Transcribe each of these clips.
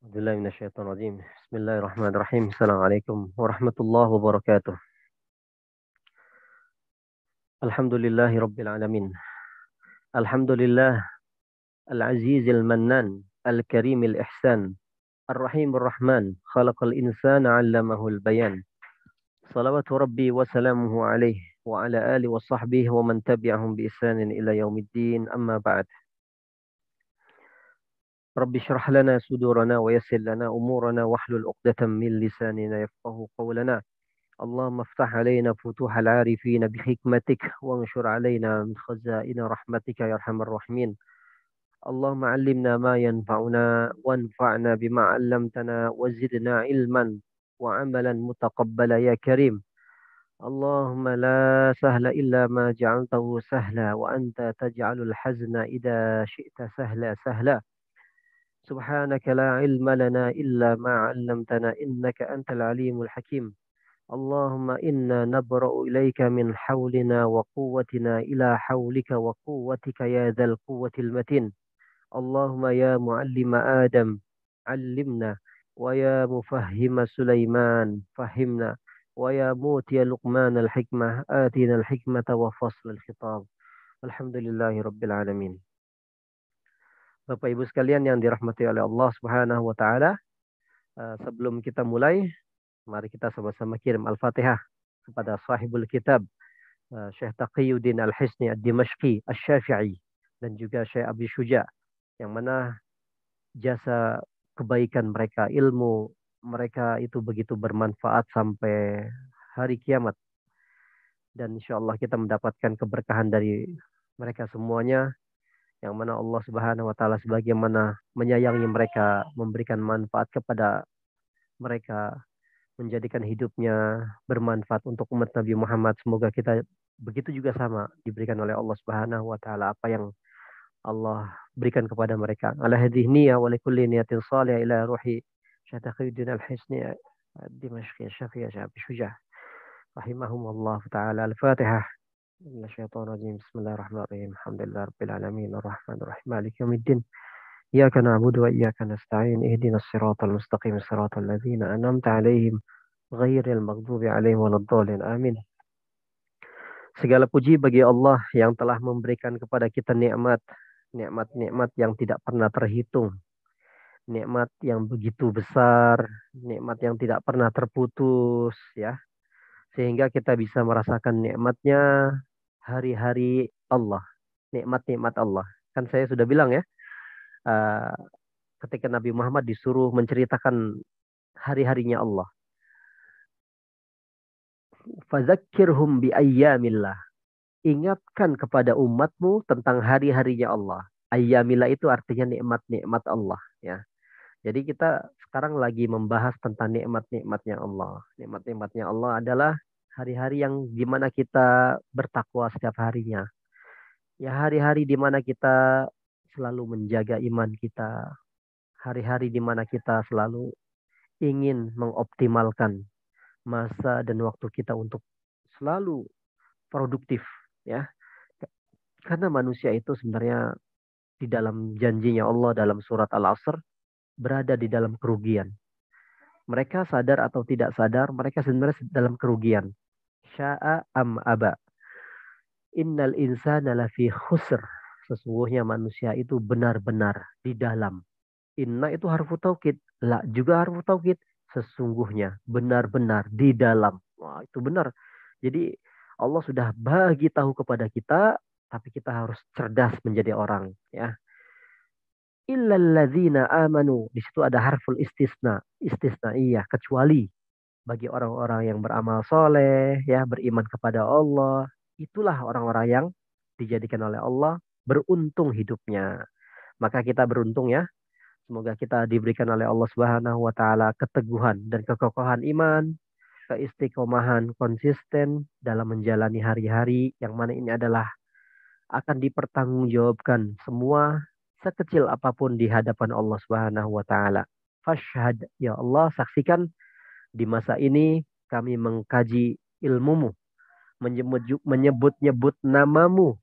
A'udzubillahi minasyaitonir rajim. Bismillahirrahmanirrahim. Assalamualaikum warahmatullahi wabarakatuh. Alhamdulillahi rabbil alamin. Alhamdulillah al-azizil mannan, al-karimil ihsan, ar-rahimur rahman, khalaqal insana 'allamahul bayan. Salawatu rabbi wa salamuhu alaihi wa ala alihi wa sahbihi wa man tabi'ahum bi ihsanin ila yaumiddin. Amma ba'd. Rabbi shrah lana sudurana wa yassir lana umurana wahlul 'uqdatam min lisanina yafqahu qawlana. اللهم افتح علينا فتوح العارفين بحكمتك وانشر علينا من خزائن رحمتك يا ارحم الراحمين. اللهم علمنا ما ينفعنا وانفعنا بما علمتنا وزدنا علما وعملا متقبلا يا كريم. اللهم لا سهل إلا ما جعلته سهلا وأنت تجعل الحزن إذا شئت سهلا سهلا. سبحانك لا علم لنا إلا ما علمتنا إنك أنت العليم الحكيم. اللهم إنا نبرأ إليك من حولنا وقوتنا إلى حولك وقوتك يا ذا القوة المتين. اللهم يا معلم آدم علمنا، ويا مفهم سليمان فهمنا، ويا موتي لقمان الحكمة آتنا الحكمة وفصل الخطاب. الحمد لله رب العالمين. Bapak Ibu sekalian yang dirahmati oleh Allah Subhanahu wa taala, sebelum kita mulai, mari kita sama-sama kirim Al-Fatihah kepada sahibul kitab, Syekh Taqiyuddin Al-Hisni Ad-Dimashqi Asy-Syafi'i, dan juga Syekh Abi Syuja, yang mana jasa kebaikan mereka, ilmu mereka itu begitu bermanfaat sampai hari kiamat. Dan insya Allah kita mendapatkan keberkahan dari mereka semuanya, yang mana Allah Subhanahu wa taala sebagaimana menyayangi mereka, memberikan manfaat kepada mereka, menjadikan hidupnya bermanfaat untuk umat Nabi Muhammad. Semoga kita begitu juga sama diberikan oleh Allah Subhanahu wa taala apa yang Allah berikan kepada mereka. Ala hadhihi niyya wa likulli niyatin salihah ila ruhi Syekh Taqiyuddin Al-Hisni Ad-Dimashqi Asy-Syafi'i Abi Syuja rahimahumullah taala. Al-Fatihah. Minasyaitonir rajim. Bismillahirrahmanirrahim. Alhamdulillahirabbil alamin arrahmanir rahim maliki yaumiddin. إياك نعبد وإياك نستعين اهدنا الصراط المستقيم صراط الذين أنعمت عليهم غير المغضوب عليهم ولا الضالين آمين. Segala puji bagi Allah yang telah memberikan kepada kita nikmat, nikmat-nikmat yang tidak pernah terhitung, nikmat yang begitu besar, nikmat yang tidak pernah terputus, ya, sehingga kita bisa merasakan nikmatnya hari-hari Allah, nikmat-nikmat Allah. Kan saya sudah bilang ya, uh, ketika Nabi Muhammad disuruh menceritakan hari-harinya Allah. Fadzakirhum bi ayyamillah. Ingatkan kepada umatmu tentang hari-harinya Allah. Ayyamillah itu artinya nikmat-nikmat Allah, ya. Jadi kita sekarang lagi membahas tentang nikmat-nikmatnya Allah. Nikmat-nikmatnya Allah adalah hari-hari yang dimana kita bertakwa setiap harinya. Ya, hari-hari dimana kita selalu menjaga iman kita. Hari-hari dimana kita selalu ingin mengoptimalkan masa dan waktu kita untuk selalu produktif, ya. Karena manusia itu sebenarnya di dalam janjinya Allah dalam surat Al-Asr berada di dalam kerugian. Mereka sadar atau tidak sadar, mereka sebenarnya dalam kerugian. Sya'a am aba. Innal insana lafi khusr. Sesungguhnya manusia itu benar-benar di dalam. Inna itu harfu taukid. La juga harfu taukid. Sesungguhnya benar-benar di dalam. Wah, itu benar. Jadi Allah sudah bagi tahu kepada kita, tapi kita harus cerdas menjadi orang, ya. Illalladzina amanu. Di situ ada harful istisna, istisnaiyah, kecuali bagi orang-orang yang beramal soleh, ya, beriman kepada Allah. Itulah orang-orang yang dijadikan oleh Allah beruntung hidupnya. Maka kita beruntung, ya. Semoga kita diberikan oleh Allah Subhanahu wa taala keteguhan dan kekokohan iman, keistiqomahan konsisten dalam menjalani hari-hari yang mana ini adalah akan dipertanggungjawabkan semua sekecil apapun di hadapan Allah Subhanahu wa taala. Fashhad, ya Allah, saksikan di masa ini kami mengkaji ilmumu, menyebut-nyebut namamu,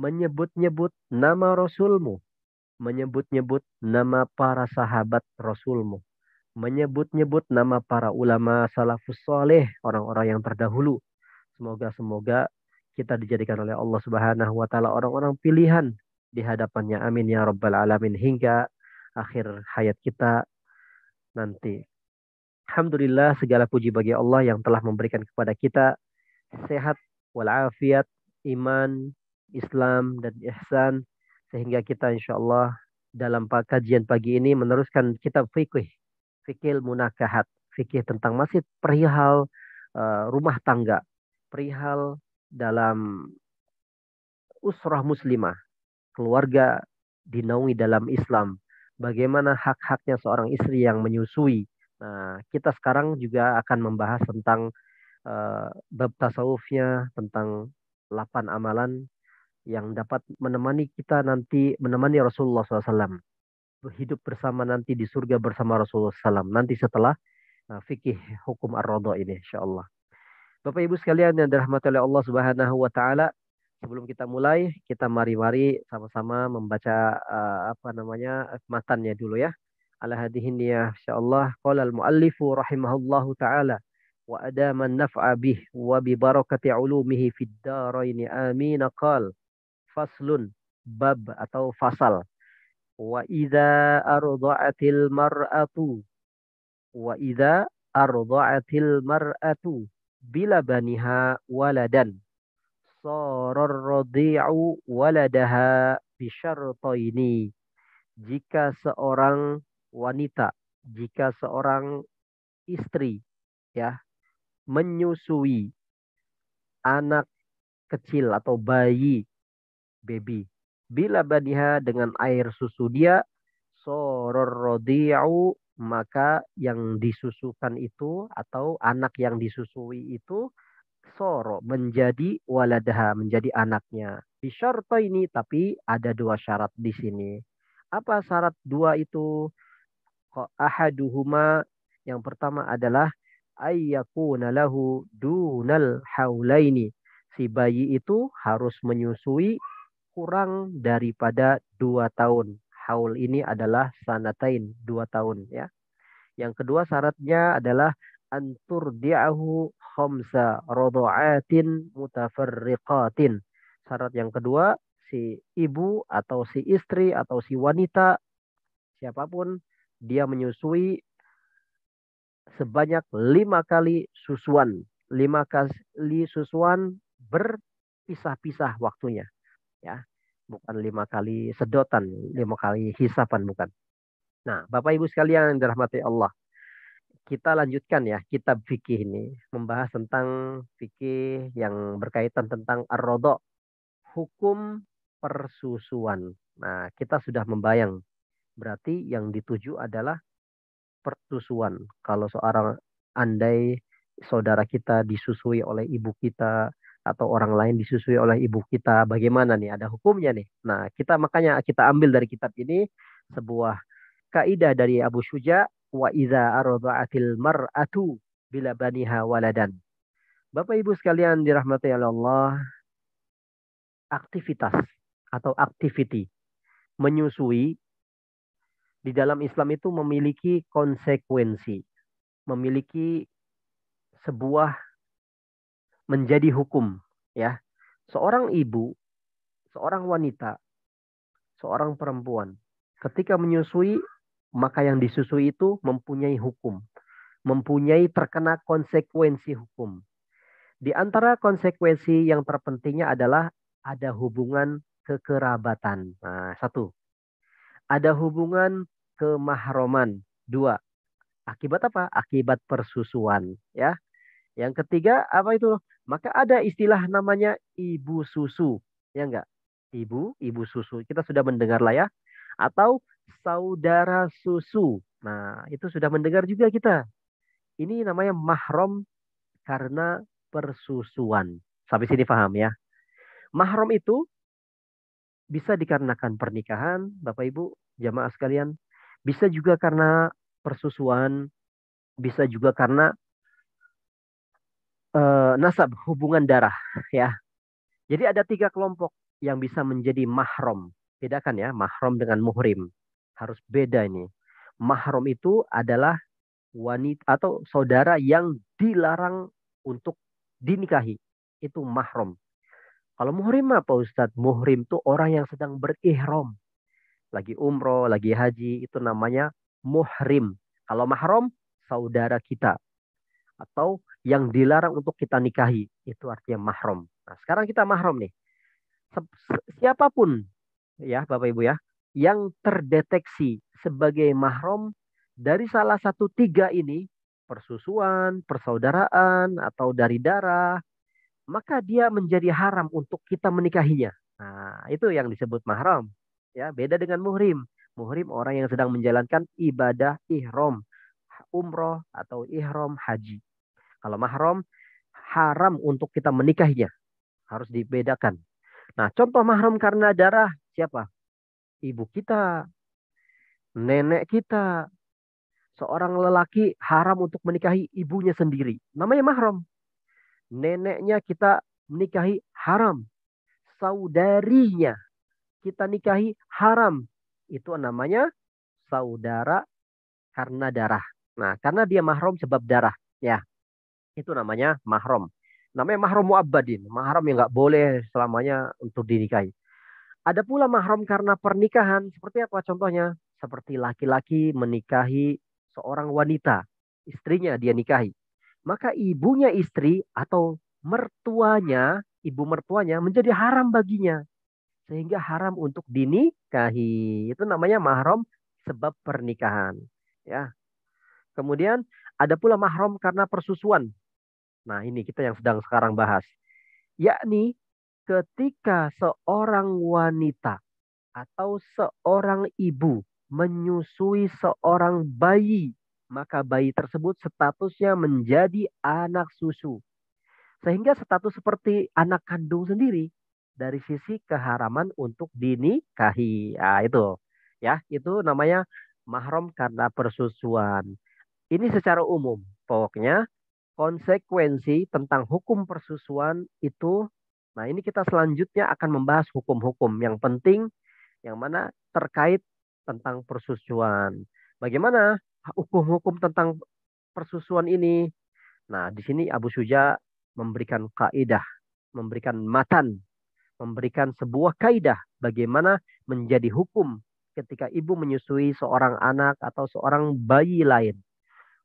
menyebut-nyebut nama Rasulmu, menyebut-nyebut nama para sahabat Rasulmu, menyebut-nyebut nama para ulama salafus soleh, orang-orang yang terdahulu. Semoga kita dijadikan oleh Allah Subhanahu wa taala orang-orang pilihan di hadapannya. Amin ya rabbal alamin hingga akhir hayat kita nanti. Alhamdulillah segala puji bagi Allah yang telah memberikan kepada kita sehat walafiat, iman, Islam dan ihsan sehingga kita insya Allah dalam kajian pagi ini meneruskan kitab fikih, fikih munakahat, fikih tentang masih perihal rumah tangga, perihal dalam usrah muslimah, keluarga dinaungi dalam Islam. Bagaimana hak-haknya seorang istri yang menyusui. Nah, kita sekarang juga akan membahas tentang bab tasawufnya, tentang 8 amalan yang dapat menemani kita nanti, menemani Rasulullah SAW. Hidup bersama nanti di surga bersama Rasulullah SAW. Nanti setelah fikih hukum ar-radha ini, insyaAllah. Bapak Ibu sekalian yang dirahmati oleh Allah Subhanahu wa taala, sebelum kita mulai, kita mari-mari sama-sama membaca apa namanya? Matannya dulu ya. Ala hadihin ya insyaallah qala al-muallifu rahimahullahu taala wa adama an-naf'a bih wa bi barakati ulumihi fid dharain amin qal faslun bab atau fasal wa idza arda'atil mar'atu wa idza arda'atil mar'atu bila baniha waladan sarar radi'u waladaha bisyartaini. Jika seorang wanita, jika seorang istri ya menyusui anak kecil atau bayi, baby, bila baniha dengan air susu dia, sarar radi'u, maka yang disusukan itu atau anak yang disusui itu soro menjadi waladaha, menjadi anaknya. Bisyarta ini tapi ada dua syarat di sini. Apa syarat dua itu? Ahaduhuma, yang pertama adalah ayyakuna lahu dunal haulaini. Si bayi itu harus menyusui kurang daripada 2 tahun. Haul ini adalah sanatain, 2 tahun ya. Yang kedua syaratnya adalah anturdi'ahu khamsa rodo'atin mutafarriqatin. Syarat yang kedua, si ibu atau si istri atau si wanita, siapapun, dia menyusui sebanyak 5 kali susuan. 5 kali susuan berpisah-pisah waktunya. Ya, bukan 5 kali sedotan, 5 kali hisapan, bukan. Nah, Bapak Ibu sekalian yang dirahmati Allah, kita lanjutkan ya kitab fikih ini membahas tentang fikih yang berkaitan tentang ar-radha, hukum persusuan. Nah, kita sudah membayang berarti yang dituju adalah persusuan. Kalau seorang andai saudara kita disusui oleh ibu kita atau orang lain disusui oleh ibu kita, bagaimana nih? Ada hukumnya nih. Nah, makanya kita ambil dari kitab ini sebuah kaidah dari Abu Syuja, wa idza arda'atil mar'atu bila baniha waladan. Bapak Ibu sekalian dirahmati Allah, aktivitas atau activity menyusui di dalam Islam itu memiliki konsekuensi, memiliki sebuah menjadi hukum ya. Seorang ibu, seorang wanita, seorang perempuan ketika menyusui, maka yang disusui itu mempunyai hukum, mempunyai terkena konsekuensi hukum. Di antara konsekuensi yang terpentingnya adalah ada hubungan kekerabatan. Nah, satu, ada hubungan kemahroman. Dua, akibat apa? Akibat persusuan. Ya. Yang ketiga, apa itu? Maka ada istilah namanya ibu susu. Ya enggak? Ibu susu. Kita sudah mendengar lah ya. Atau saudara susu. Nah, itu sudah mendengar juga kita. Ini namanya mahram karena persusuan. Sampai sini paham ya. Mahram itu bisa dikarenakan pernikahan, Bapak Ibu, jamaah sekalian. Bisa juga karena persusuan. Bisa juga karena nasab, hubungan darah. Ya. Jadi ada 3 kelompok yang bisa menjadi mahram. Bedakan ya, mahram dengan muhrim. Harus beda ini. Mahram itu adalah wanita atau saudara yang dilarang untuk dinikahi. Itu mahram. Kalau muhrim apa Ustadz? Muhrim itu orang yang sedang berihram. Lagi umroh, lagi haji, itu namanya muhrim. Kalau mahram, saudara kita. Atau yang dilarang untuk kita nikahi. Itu artinya mahram. Nah, sekarang kita mahram nih. Siapapun ya Bapak Ibu ya, yang terdeteksi sebagai mahram dari salah satu tiga ini, persusuan, persaudaraan, atau dari darah, maka dia menjadi haram untuk kita menikahinya. Nah, itu yang disebut mahram. Ya, beda dengan muhrim. Muhrim orang yang sedang menjalankan ibadah ihram, umroh atau ihram haji. Kalau mahram haram untuk kita menikahinya, harus dibedakan. Nah, contoh mahram karena darah siapa? Ibu kita, nenek kita. Seorang lelaki haram untuk menikahi ibunya sendiri. Namanya mahram. Neneknya kita menikahi haram. Saudarinya kita nikahi haram. Itu namanya saudara karena darah. Nah, karena dia mahram sebab darah. Ya, itu namanya mahram. Namanya mahram muabbadin. Mahram yang nggak boleh selamanya untuk dinikahi. Ada pula mahram karena pernikahan. Seperti apa contohnya? Seperti laki-laki menikahi seorang wanita. Istrinya dia nikahi. Maka ibunya istri atau mertuanya, ibu mertuanya menjadi haram baginya. Sehingga haram untuk dinikahi. Itu namanya mahram sebab pernikahan. Ya. Kemudian ada pula mahram karena persusuan. Nah ini kita yang sedang sekarang bahas. Yakni ketika seorang wanita atau seorang ibu menyusui seorang bayi, maka bayi tersebut statusnya menjadi anak susu. Sehingga status seperti anak kandung sendiri dari sisi keharaman untuk dinikahi. Nah, itu ya, itu namanya mahram karena persusuan. Ini secara umum. Pokoknya konsekuensi tentang hukum persusuan itu, nah ini kita selanjutnya akan membahas hukum-hukum yang penting yang mana terkait tentang persusuan. Bagaimana hukum-hukum tentang persusuan ini? Nah, di sini Abu Syuja memberikan kaidah, memberikan matan, memberikan sebuah kaidah bagaimana menjadi hukum ketika ibu menyusui seorang anak atau seorang bayi lain.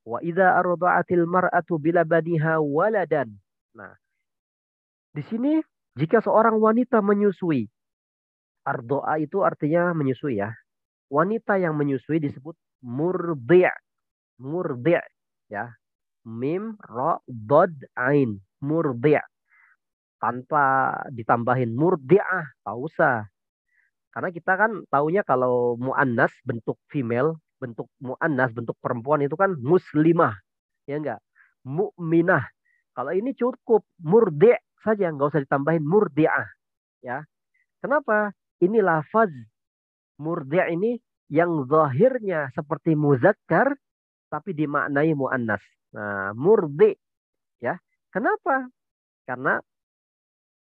Wa idza arda'atil mar'atu bila baniha waladan. Nah, di sini jika seorang wanita menyusui, ardoa itu artinya menyusui ya. Wanita yang menyusui disebut murdi'. Murdi' ya. Mim, ro, dod, ain. Murdi'. Tanpa ditambahin murdi'ah. Tak usah. Karena kita kan taunya kalau mu'annas bentuk female, bentuk mu'annas, bentuk perempuan itu kan muslimah. Ya enggak? Mukminah. Kalau ini cukup murdi' saja. Enggak usah ditambahin murdi'ah. Ya. Kenapa? Ini lafaz murdi' ini yang zahirnya seperti muzakkar tapi dimaknai muannas. Nah, murdi ya. Kenapa? Karena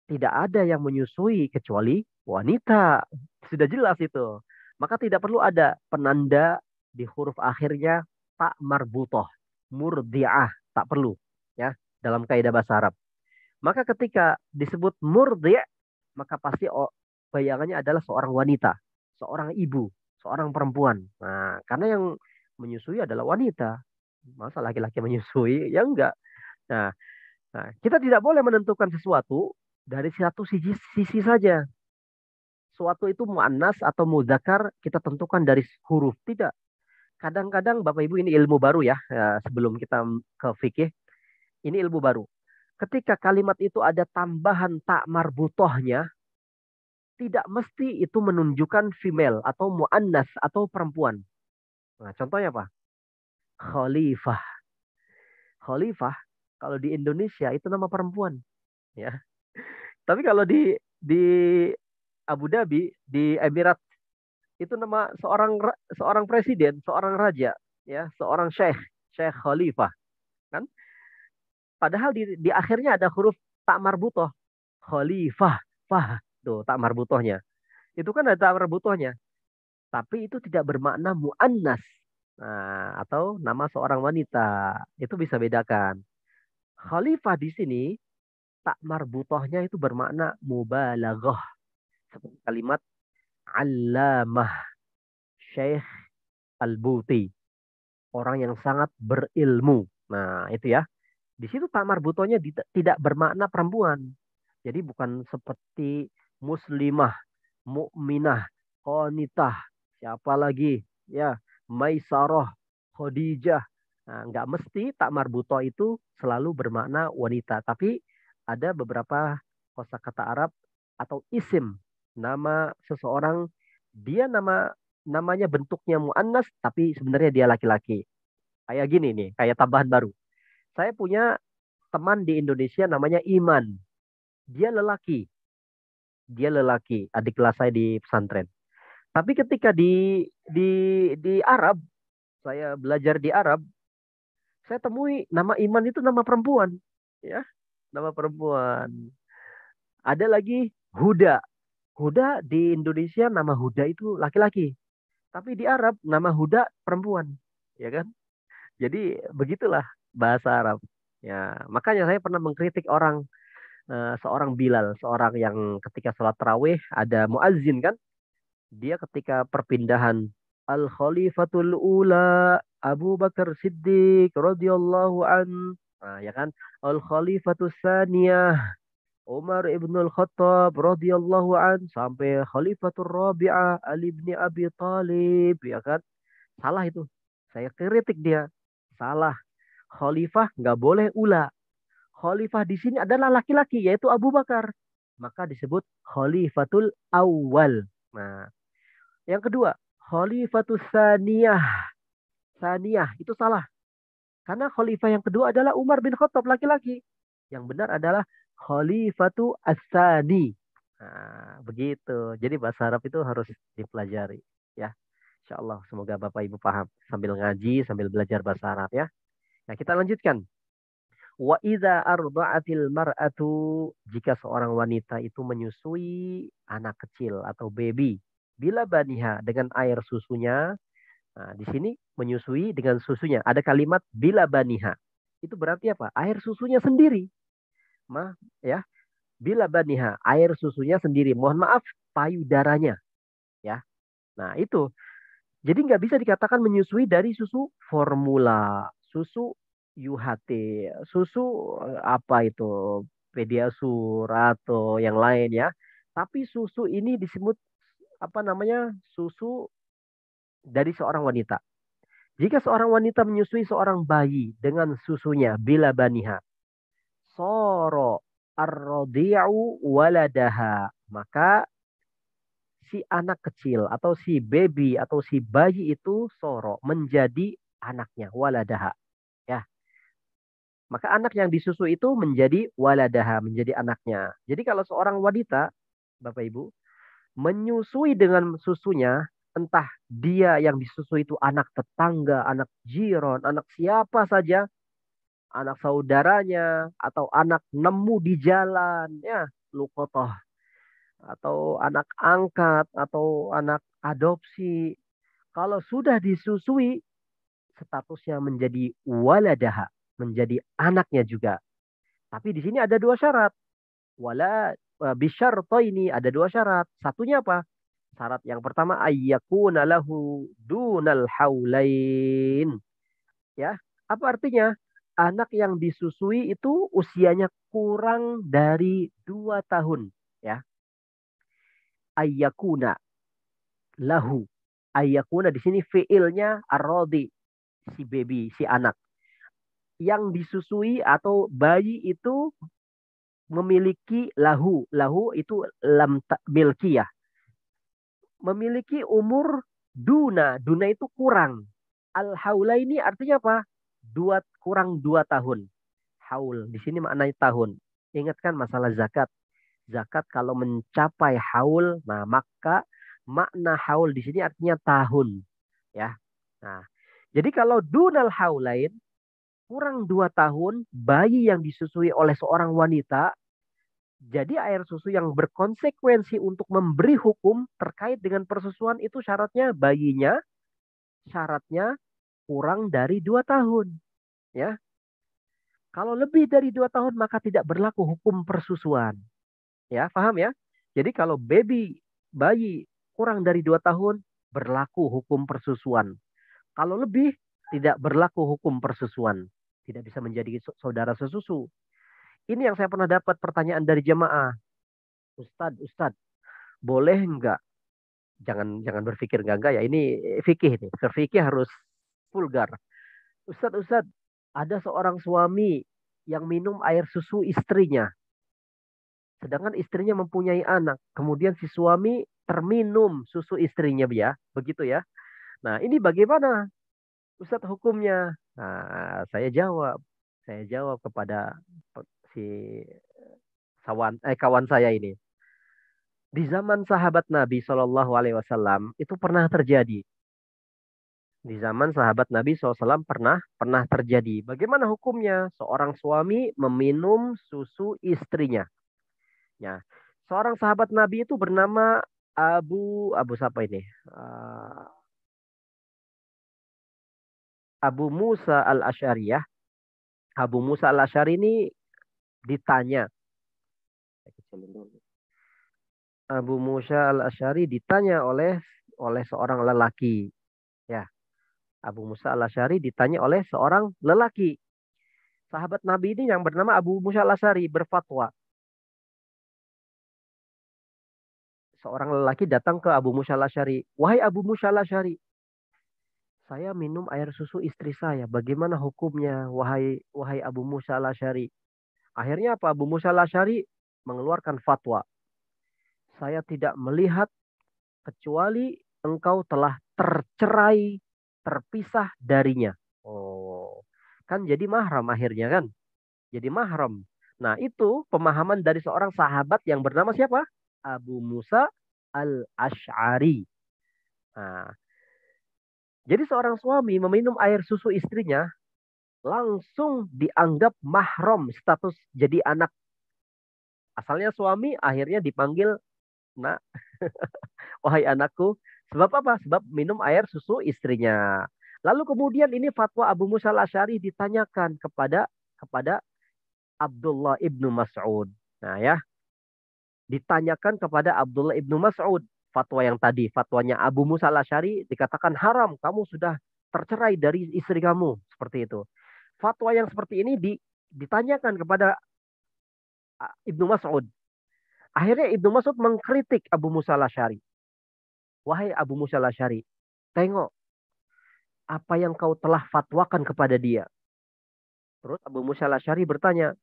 tidak ada yang menyusui kecuali wanita. Sudah jelas itu. Maka tidak perlu ada penanda di huruf akhirnya tak marbutoh. Murdi'ah. Tak perlu. Ya. Dalam kaidah bahasa Arab. Maka ketika disebut murdi', maka pasti bayangannya adalah seorang wanita. Seorang ibu. Seorang perempuan. Nah, karena yang menyusui adalah wanita. Masa laki-laki menyusui? Ya enggak. Nah, kita tidak boleh menentukan sesuatu dari satu sisi saja. Suatu itu mu'annas atau mudzakkar kita tentukan dari huruf. Tidak. Kadang-kadang Bapak Ibu ini ilmu baru ya, sebelum kita ke fikih. Ini ilmu baru. Ketika kalimat itu ada tambahan tak marbutohnya, tidak mesti itu menunjukkan female atau mu'annas atau perempuan. Nah, contohnya apa? Khalifah. Khalifah kalau di Indonesia itu nama perempuan, ya. Tapi kalau di Abu Dhabi, di Emirat itu nama seorang presiden, seorang raja, ya, seorang syekh, Syekh Khalifah, kan? Padahal di akhirnya ada huruf tak marbutoh. Khalifah, fah, tuh tak marbutohnya. Itu kan ada tamar butohnya. Tapi itu tidak bermakna mu'annas. Nah, atau nama seorang wanita. Itu bisa bedakan. Khalifah di sini, tak marbutohnya itu bermakna mubalaghah. Seperti kalimat allamah syekh al-buti. Orang yang sangat berilmu. Nah, itu ya. Di situ tak marbutohnya tidak bermakna perempuan. Jadi bukan seperti muslimah, mukminah, qanitah, siapa lagi? Ya, Maisarah, Khadijah. Nah, nggak mesti tak marbuto itu selalu bermakna wanita, tapi ada beberapa kosakata Arab atau isim nama seseorang, dia namanya bentuknya muannas tapi sebenarnya dia laki-laki. Kayak gini nih, kayak tambahan baru. Saya punya teman di Indonesia namanya Iman. Dia lelaki, adik kelas saya di pesantren. Tapi ketika di di Arab, saya belajar di Arab, saya temui nama Iman itu nama perempuan, ya, nama perempuan. Ada lagi Huda. Huda di Indonesia nama Huda itu laki-laki, tapi di Arab nama Huda perempuan, ya kan? Jadi begitulah bahasa Arab. Ya, makanya saya pernah mengkritik orang, seorang Bilal, seorang yang ketika sholat tarawih ada muazzin kan, dia ketika perpindahan Al Khalifatul Ula Abu Bakar Siddiq radhiyallahu an, nah, ya kan, Al Khalifatus Saniyah Umar ibn Khattab radhiyallahu an, sampai Khalifatul Rabi'ah Ali bin Abi Thalib, ya kan, salah itu. Saya kritik dia, salah. Khalifah nggak boleh ula. Khalifah di sini adalah laki-laki, yaitu Abu Bakar. Maka disebut Khalifatul Awal. Nah, yang kedua, Khalifatus Saniyah. Saniyah itu salah. Karena khalifah yang kedua adalah Umar bin Khattab laki-laki. Yang benar adalah Khalifatu As-Sani. Nah, begitu. Jadi bahasa Arab itu harus dipelajari. Ya, Insya Allah. Semoga Bapak Ibu paham. Sambil ngaji, sambil belajar bahasa Arab ya. Nah, kita lanjutkan. Wa idza arda'atil mar'atu, jika seorang wanita itu menyusui anak kecil atau baby, bila baniha dengan air susunya. Nah, di sini menyusui dengan susunya. Ada kalimat bila baniha. Itu berarti apa? Air susunya sendiri. Ya, bila baniha, air susunya sendiri. Mohon maaf, payudaranya, ya. Nah, itu. Jadi nggak bisa dikatakan menyusui dari susu formula, susu UHT, susu apa itu, Pediasure atau yang lain ya. Tapi susu ini disebut apa namanya? Susu dari seorang wanita. Jika seorang wanita menyusui seorang bayi dengan susunya bila baniha, soro arrodi'u waladaha, maka si anak kecil atau si baby atau si bayi itu soro menjadi anaknya, waladaha, ya. Maka anak yang disusui itu menjadi waladaha, menjadi anaknya. Jadi kalau seorang wanita, Bapak Ibu, menyusui dengan susunya, entah dia yang disusui itu anak tetangga, anak jiron, anak siapa saja, anak saudaranya, atau anak nemu di jalan, ya, lukotoh, atau anak angkat, atau anak adopsi. Kalau sudah disusui, statusnya menjadi waladaha, menjadi anaknya juga. Tapi di sini ada dua syarat. Wala ini ada dua syarat. Satunya apa? Syarat yang pertama ayyakuna lahu dunal haulain. Ya, apa artinya? Anak yang disusui itu usianya kurang dari 2 tahun. Ya, ayyakuna lahu. Ayyakuna di sini fiilnya arrodi, si baby, si anak. Yang disusui atau bayi itu memiliki lahu. Lahu itu lam milkiyah. Memiliki umur duna. Duna itu kurang. Al-haula ini artinya apa? Kurang 2 tahun. Haul. Di sini maknanya tahun. Ingatkan masalah zakat. Zakat kalau mencapai haul, nah maka makna haul di sini artinya tahun. Ya. Nah, jadi kalau dunal haulain, kurang 2 tahun, bayi yang disusui oleh seorang wanita, Jadi air susu yang berkonsekuensi untuk memberi hukum terkait dengan persusuan itu syaratnya bayinya, syaratnya kurang dari 2 tahun. Ya, kalau lebih dari 2 tahun maka tidak berlaku hukum persusuan. Ya, paham ya? Jadi kalau bayi kurang dari 2 tahun berlaku hukum persusuan. Kalau lebih tidak berlaku hukum persusuan. Tidak bisa menjadi saudara sesusu. Ini yang saya pernah dapat pertanyaan dari jemaah. Ustadz, boleh enggak? Jangan jangan berpikir enggak ya. Ini fikih nih. Berfikih harus vulgar. Ustadz, ada seorang suami yang minum air susu istrinya. Sedangkan istrinya mempunyai anak. Kemudian si suami terminum susu istrinya ya. Begitu ya. Nah ini bagaimana Ustadz hukumnya? Nah saya jawab kepada si kawan saya ini. Di zaman sahabat Nabi Shallallahu Alaihi Wasallam itu pernah terjadi. Di zaman sahabat Nabi SAW pernah terjadi. Bagaimana hukumnya? Seorang suami meminum susu istrinya. Ya, seorang sahabat Nabi itu bernama Abu siapa ini? Abu Musa al Ashari ya. Abu Musa al Ashari ini ditanya. Abu Musa al Ashari ditanya oleh seorang lelaki. Ya, Abu Musa al Ashari ditanya oleh seorang lelaki. Sahabat Nabi ini yang bernama Abu Musa al Ashari berfatwa. Seorang lelaki datang ke Abu Musa al Ashari. Wahai Abu Musa al Ashari, saya minum air susu istri saya. Bagaimana hukumnya, wahai Abu Musa al Ashari? Akhirnya apa? Abu Musa al Ashari mengeluarkan fatwa. Saya tidak melihat kecuali engkau telah tercerai, terpisah darinya. Oh, kan jadi mahram akhirnya kan? Jadi mahram. Nah, itu pemahaman dari seorang sahabat yang bernama siapa? Abu Musa al-Ash'ari. Nah, jadi seorang suami meminum air susu istrinya langsung dianggap mahram status jadi anak. Asalnya suami akhirnya dipanggil nak, wahai anakku. Sebab apa? Sebab minum air susu istrinya. Lalu kemudian ini fatwa Abu Musa al-Asy'ari ditanyakan kepada Abdullah ibnu Mas'ud. Nah ya, ditanyakan kepada Abdullah ibnu Mas'ud. Fatwa yang tadi, fatwanya Abu Musa al-Asy'ari dikatakan haram. Kamu sudah tercerai dari istri kamu. Seperti itu. Fatwa yang seperti ini ditanyakan kepada Ibnu Mas'ud. Akhirnya Ibnu Mas'ud mengkritik Abu Musa al-Asy'ari. Wahai Abu Musa al-Asy'ari, tengok apa yang kau telah fatwakan kepada dia. Terus Abu Musa al-Asy'ari bertanya,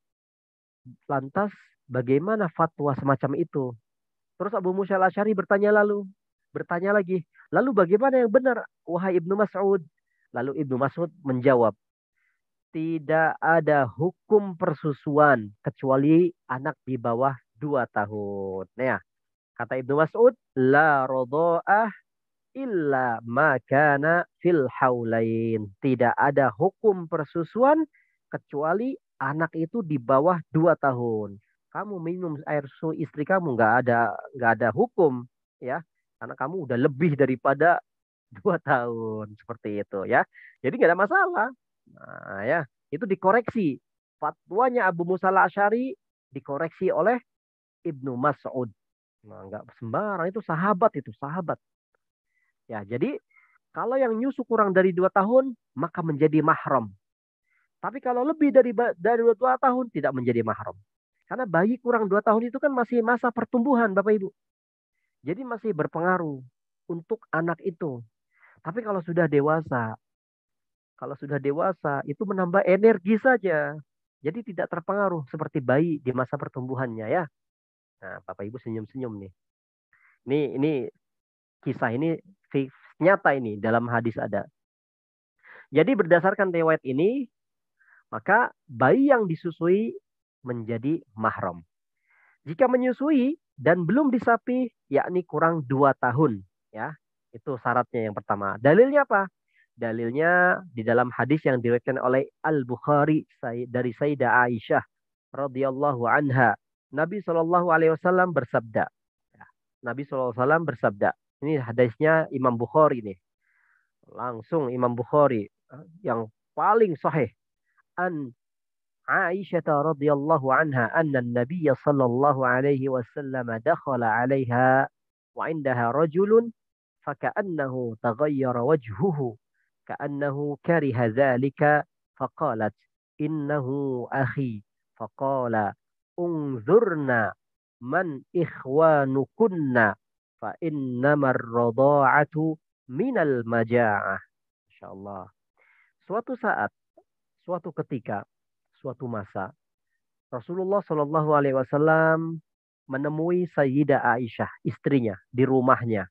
lantas bagaimana fatwa semacam itu? Terus Abu Musa al-Asy'ari bertanya lagi, lalu bagaimana yang benar, wahai Ibnu Mas'ud? Lalu Ibnu Mas'ud menjawab, tidak ada hukum persusuan kecuali anak di bawah 2 tahun. Nah, kata Ibnu Mas'ud, la rodo'ah illa makana fil haulain. Tidak ada hukum persusuan kecuali anak itu di bawah 2 tahun. Kamu minum air susu istri kamu nggak ada hukum ya, karena kamu udah lebih daripada 2 tahun seperti itu ya. Jadi nggak ada masalah. Nah ya, itu dikoreksi. Fatwanya Abu Musa al-Asy'ari dikoreksi oleh Ibnu Mas'ud. Nah, nggak sembarang, itu sahabat. Ya, jadi kalau yang nyusu kurang dari 2 tahun, maka menjadi mahram. Tapi kalau lebih dari 2 tahun, tidak menjadi mahram. Karena bayi kurang 2 tahun itu kan masih masa pertumbuhan, Bapak Ibu. Jadi masih berpengaruh untuk anak itu. Tapi kalau sudah dewasa, itu menambah energi saja. Jadi tidak terpengaruh seperti bayi di masa pertumbuhannya ya. Nah, Bapak Ibu senyum-senyum nih. Ini kisah ini nyata ini dalam hadis ada. Jadi berdasarkan riwayat ini, maka bayi yang disusui menjadi mahram. Jika menyusui dan belum disapi, yakni kurang 2 tahun. Ya, itu syaratnya yang pertama. Dalilnya apa? Dalilnya di dalam hadis yang diriwayatkan oleh Al-Bukhari dari Sayyidah Aisyah radhiyallahu anha. Nabi Shallallahu Alaihi Wasallam bersabda. Nabi Shallallahu Alaihi Wasallam bersabda. Ini hadisnya Imam Bukhari nih. Langsung Imam Bukhari yang paling sahih. An Aisyah radhiyallahu anha anna an-nabiy sallallahu alaihi wasallam dakhala 'alaiha wa 'indaha rajulun faka'annahu taghayyara wajhuhu ka'annahu kariha dhalika faqalat innahu akhi faqala unzurna man ikhwanukunna fa innamar radha'atu minal maja'ah. Insyaallah. Suatu saat, suatu ketika, suatu masa, Rasulullah Shallallahu Alaihi Wasallam menemui Sayyidah Aisyah, istrinya, di rumahnya.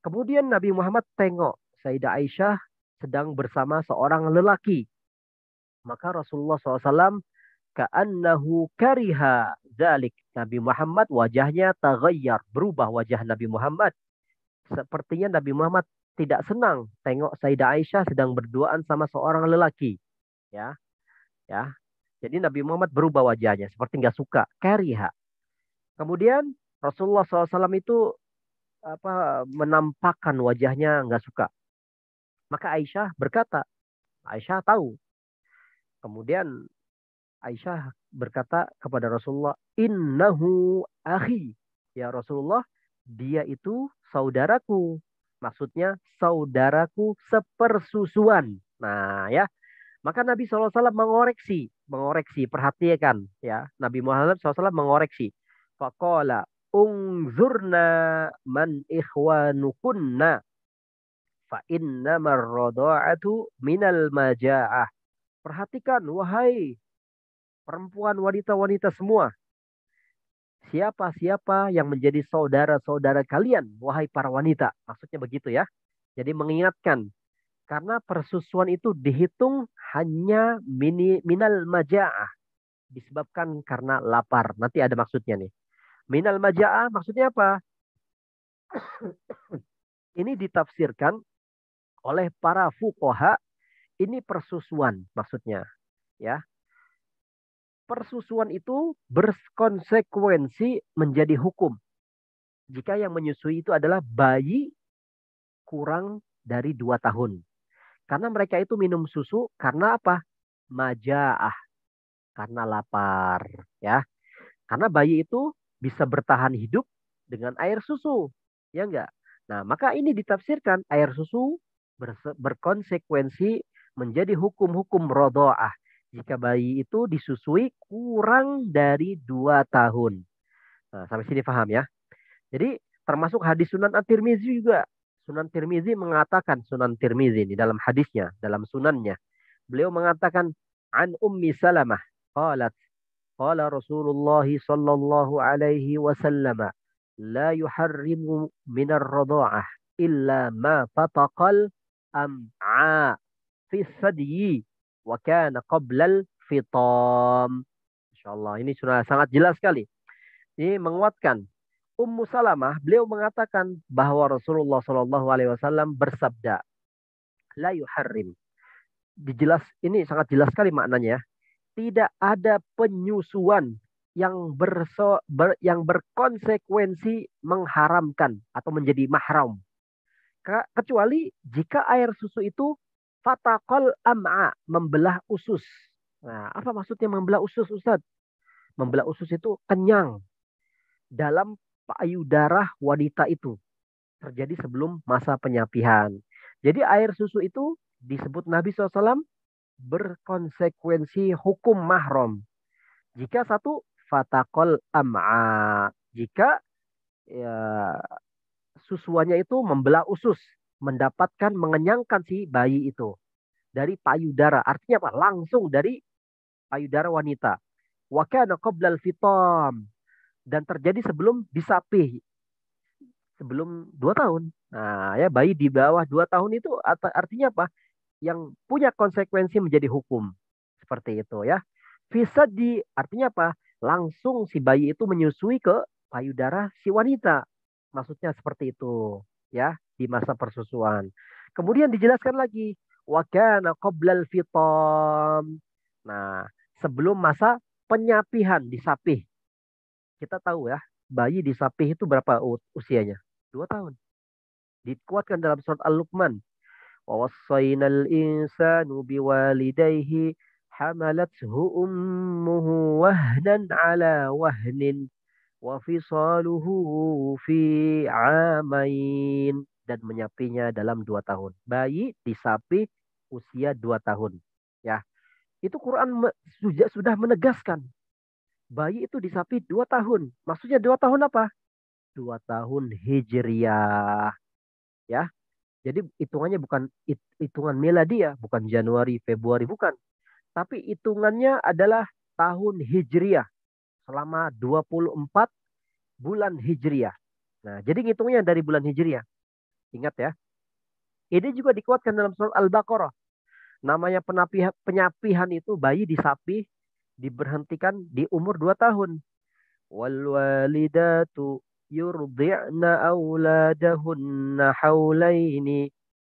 Kemudian Nabi Muhammad tengok Sayyidah Aisyah sedang bersama seorang lelaki. Maka Rasulullah SAW ka'annahu kariha dzalik. Nabi Muhammad wajahnya taghayyar, berubah wajah Nabi Muhammad. Sepertinya Nabi Muhammad tidak senang tengok Sayyidah Aisyah sedang berduaan sama seorang lelaki. Ya, ya. Jadi Nabi Muhammad berubah wajahnya, seperti nggak suka, kariha. Kemudian Rasulullah SAW itu menampakkan wajahnya nggak suka. Maka Aisyah berkata, Aisyah tahu. Kemudian Aisyah berkata kepada Rasulullah, innahu akhi. Ya Rasulullah, dia itu saudaraku. Maksudnya saudaraku sepersusuan. Nah ya, maka Nabi SAW mengoreksi, perhatikan ya. Nabi Muhammad SAW mengoreksi. Faqala unzurna man ikhwanukunna fa innamar radha'atu minal maja'ah. Perhatikan wahai perempuan wanita-wanita semua. Siapa-siapa yang menjadi saudara-saudara kalian, wahai para wanita. Maksudnya begitu ya. Jadi mengingatkan. Karena persusuan itu dihitung hanya minal maja'ah. Disebabkan karena lapar. Nanti ada maksudnya nih. Minal maja'ah maksudnya apa? Ini ditafsirkan oleh para fuqaha. Ini persusuan maksudnya. Ya. Persusuan itu berkonsekuensi menjadi hukum. Jika yang menyusui itu adalah bayi kurang dari 2 tahun. Karena mereka itu minum susu karena apa? Maja'ah. Karena lapar. Ya. Karena bayi itu bisa bertahan hidup dengan air susu. Ya enggak? Nah, maka ini ditafsirkan air susu berkonsekuensi menjadi hukum-hukum rodho'ah. Jika bayi itu disusui kurang dari 2 tahun. Nah, sampai sini paham ya. Jadi termasuk hadis Sunan At-Tirmizi juga. Sunan Tirmizi mengatakan, Sunan Tirmizi ini dalam hadisnya, dalam sunannya. Beliau mengatakan, an Ummi Salamah, qalat, qala Rasulullah sallallahu alaihi wasallam, la yuharrimu minar radha'ah illa ma fataqal am'a fi sadyi wa kana qablal fitam. Insyaallah ini sudah sangat jelas sekali. Ini menguatkan. Ummu Salamah beliau mengatakan bahwa Rasulullah Shallallahu Alaihi Wasallam bersabda, la yuharrim. Ini sangat jelas sekali maknanya. Tidak ada penyusuan yang berkonsekuensi mengharamkan atau menjadi mahram. Kecuali jika air susu itu fataqal am'a, membelah usus. Nah, apa maksudnya membelah usus, Ustaz? Membelah usus itu kenyang dalam payudara wanita itu. Terjadi sebelum masa penyapihan. Jadi air susu itu disebut Nabi SAW berkonsekuensi hukum mahram. Jika satu fataqal am'a. Jika ya, susuannya itu membelah usus, mendapatkan mengenyangkan si bayi itu dari payudara. Artinya apa? Langsung dari payudara wanita. Wa kana qablal fitam, dan terjadi sebelum disapih, sebelum 2 tahun. Nah, ya bayi di bawah 2 tahun itu artinya apa? Yang punya konsekuensi menjadi hukum. Seperti itu ya. Fisadi artinya apa? Langsung si bayi itu menyusui ke payudara si wanita. Maksudnya seperti itu ya, di masa persusuan. Kemudian dijelaskan lagi, wa kana qablal fitam. Nah, sebelum masa penyapihan, disapih. Kita tahu ya, bayi disapih itu berapa usianya? 2 tahun. Dikuatkan dalam surat Al-Luqman. Wa wassaynal insanu biwalidayhi hamalathu ummuhu wahnan ala wahnin wa fisaluhu fi amain, dan menyapinya dalam 2 tahun. Bayi disapih usia 2 tahun. Ya, itu Quran sudah menegaskan. Bayi itu disapih 2 tahun. Maksudnya 2 tahun apa? 2 tahun Hijriah. Ya, jadi hitungannya bukan hitungan miladiah, bukan Januari, Februari, bukan. Tapi hitungannya adalah tahun Hijriah. Selama 24 bulan Hijriah. Nah, jadi ngitungnya dari bulan Hijriah. Ingat ya. Ini juga dikuatkan dalam surat Al-Baqarah. Namanya penyapihan itu bayi disapih, diberhentikan di umur 2 tahun. Wal walidatu yurdi'na auladahunna haulaini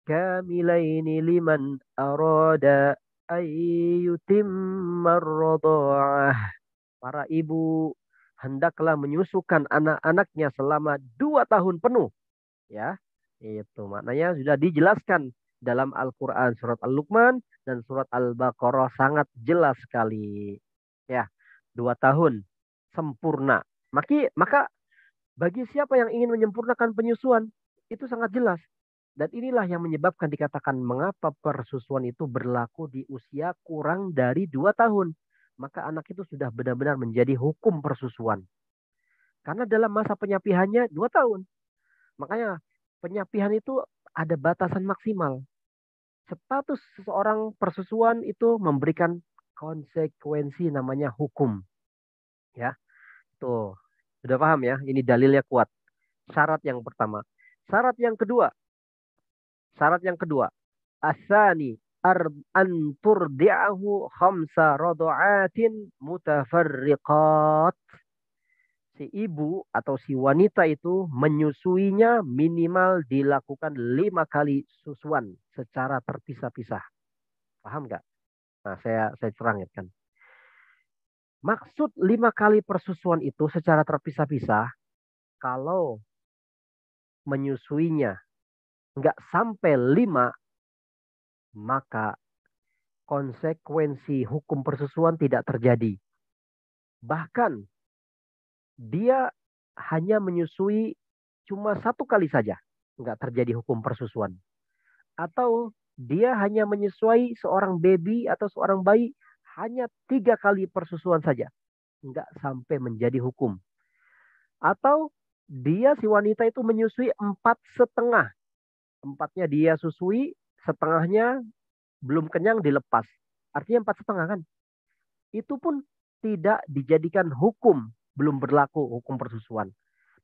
kamilaini liman arada ayyutimma ar-radha'ah. Para ibu hendaklah menyusukan anak-anaknya selama 2 tahun penuh. Ya, itu maknanya sudah dijelaskan dalam Al-Quran surat Al-Luqman dan surat Al-Baqarah, sangat jelas sekali. Ya, 2 tahun sempurna. Maka bagi siapa yang ingin menyempurnakan penyusuan, itu sangat jelas. Dan inilah yang menyebabkan dikatakan mengapa persusuan itu berlaku di usia kurang dari 2 tahun. Maka anak itu sudah benar-benar menjadi hukum persusuan. Karena dalam masa penyapihannya 2 tahun. Makanya penyapihan itu ada batasan maksimal. Status seseorang persusuan itu memberikan konsekuensi namanya hukum. Ya, tuh. Sudah paham ya? Ini dalilnya kuat. Syarat yang pertama. Syarat yang kedua. Asani an turdi'ahu khamsa rada'atin mutafarriqat. Si ibu atau si wanita itu menyusuinya minimal dilakukan 5 kali susuan secara terpisah-pisah. Paham nggak? Nah, saya terangkan. Maksud 5 kali persusuan itu secara terpisah-pisah, kalau menyusuinya nggak sampai 5, maka konsekuensi hukum persusuan tidak terjadi. Bahkan dia hanya menyusui cuma 1 kali saja, nggak terjadi hukum persusuan. Atau dia hanya menyusui seorang baby atau seorang bayi hanya 3 kali persusuan saja, nggak sampai menjadi hukum. Atau dia si wanita itu menyusui 4,5. 4-nya dia susui, setengahnya belum kenyang dilepas. Artinya 4,5 kan? Itu pun tidak dijadikan hukum, belum berlaku hukum persusuan.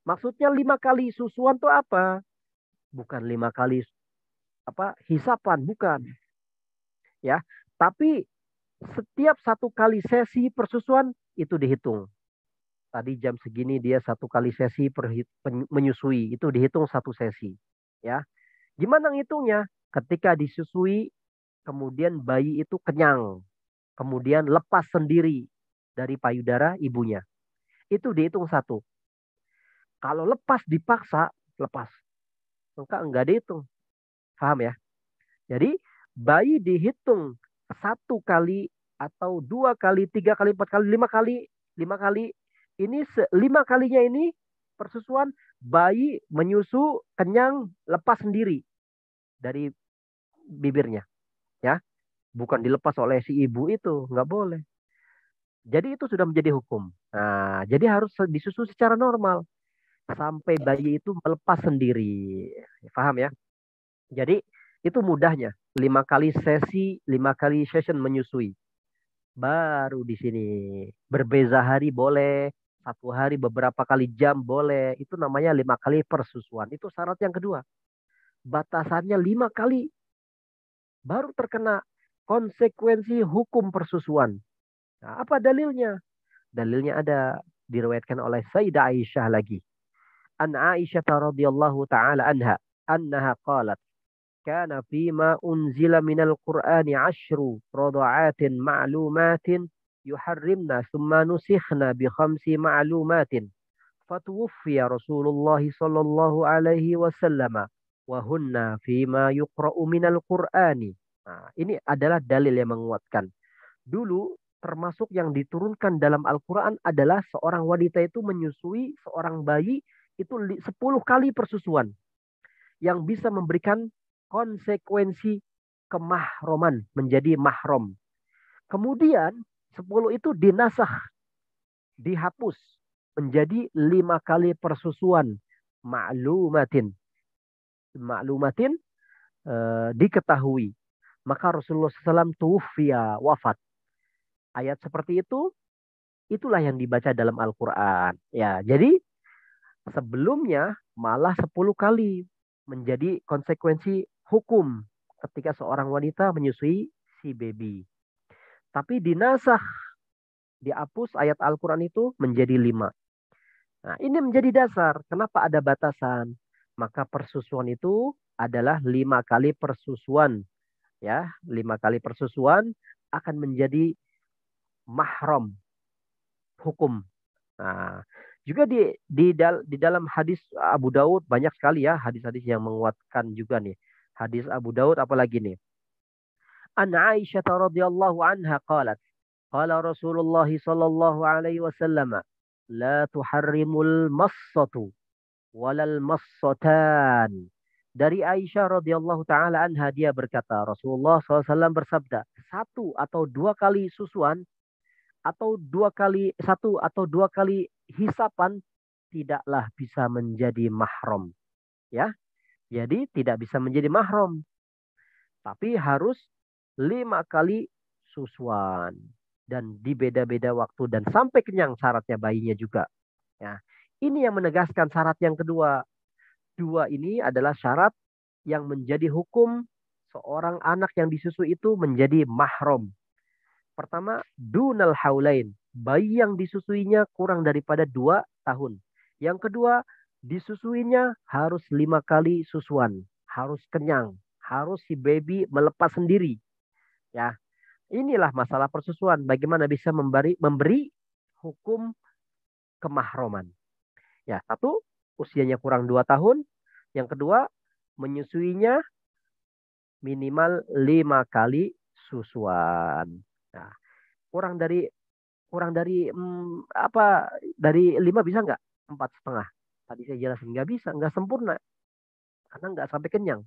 Maksudnya 5 kali susuan itu apa? Bukan 5 kali hisapan, bukan. Ya, tapi setiap 1 kali sesi persusuan itu dihitung. Tadi jam segini dia 1 kali sesi menyusui, itu dihitung 1 sesi. Ya, gimana ngitungnya? Ketika disusui, kemudian bayi itu kenyang, kemudian lepas sendiri dari payudara ibunya, itu dihitung 1. Kalau lepas dipaksa, lepas. Enggak dihitung. Paham ya? Jadi bayi dihitung 1 kali atau 2 kali, 3 kali, 4 kali, 5 kali. 5 kali. Ini 5 kalinya ini persusuan, bayi menyusu, kenyang, lepas sendiri dari bibirnya. Ya, bukan dilepas oleh si ibu itu, nggak boleh. Jadi itu sudah menjadi hukum. Nah, jadi harus disusu secara normal sampai bayi itu melepas sendiri. Paham ya? Jadi itu mudahnya. 5 kali sesi, 5 kali session menyusui. Baru di sini berbeza hari boleh, 1 hari beberapa kali jam boleh. Itu namanya 5 kali persusuan. Itu syarat yang kedua. Batasannya 5 kali. Baru terkena konsekuensi hukum persusuan. Nah, apa dalilnya? Dalilnya ada diriwayatkan oleh Sayyidah Aisyah lagi. An Aisyah radhiyallahu taala annaha qalat kana fima unzila minal Qur'ani 10 rada'atin ma'lumatin yuharrimna thumma nusikhna bi khamsi ma'lumatin. Fatuwfiya Rasulullah sallallahu alaihi wasallam wa hunna fima yuqra'u minal Qur'ani. Nah, ini adalah dalil yang menguatkan. Dulu termasuk yang diturunkan dalam Al-Quran adalah seorang wanita itu menyusui seorang bayi itu 10 kali persusuan yang bisa memberikan konsekuensi kemahroman, menjadi mahrom. Kemudian 10 itu dinasah, dihapus menjadi 5 kali persusuan ma'lumatin. Ma'lumatin diketahui. Maka Rasulullah SAW tuwfiya, wafat. Ayat seperti itu, itulah yang dibaca dalam Al-Quran. Ya, jadi sebelumnya malah 10 kali menjadi konsekuensi hukum ketika seorang wanita menyusui si baby. Tapi dinasah, dihapus ayat Al-Quran itu menjadi 5. Nah, ini menjadi dasar. Kenapa ada batasan? Maka persusuan itu adalah 5 kali persusuan. Ya, 5 kali persusuan akan menjadi mahram hukum. Nah, juga di dalam hadis Abu Daud banyak sekali ya hadis-hadis yang menguatkan juga nih. Hadis Abu Daud apalagi nih? An Aisyah radhiyallahu anha qalat, qala Rasulullah sallallahu alaihi wasallam, la tuharrimul massatu walal massatan. Dari Aisyah radhiyallahu taala anha, dia berkata, Rasulullah SAW bersabda, satu atau dua kali susuan atau satu atau dua kali hisapan tidaklah bisa menjadi mahram, ya. Jadi tidak bisa menjadi mahram, tapi harus 5 kali susuan dan di beda-beda waktu dan sampai kenyang syaratnya bayinya juga. Ya, ini yang menegaskan syarat yang kedua. Dua ini adalah syarat yang menjadi hukum seorang anak yang disusui itu menjadi mahram. Pertama, dunal haulain. Bayi yang disusuinya kurang daripada 2 tahun. Yang kedua, disusuinya harus 5 kali susuan. Harus kenyang. Harus si baby melepas sendiri. Ya, inilah masalah persusuan. Bagaimana bisa memberi hukum kemahroman. Ya, satu, usianya kurang 2 tahun. Yang kedua, menyusuinya minimal 5 kali susuan. Nah, kurang dari dari 5 bisa nggak? 4,5. Tadi saya jelasin nggak bisa, nggak sempurna karena nggak sampai kenyang.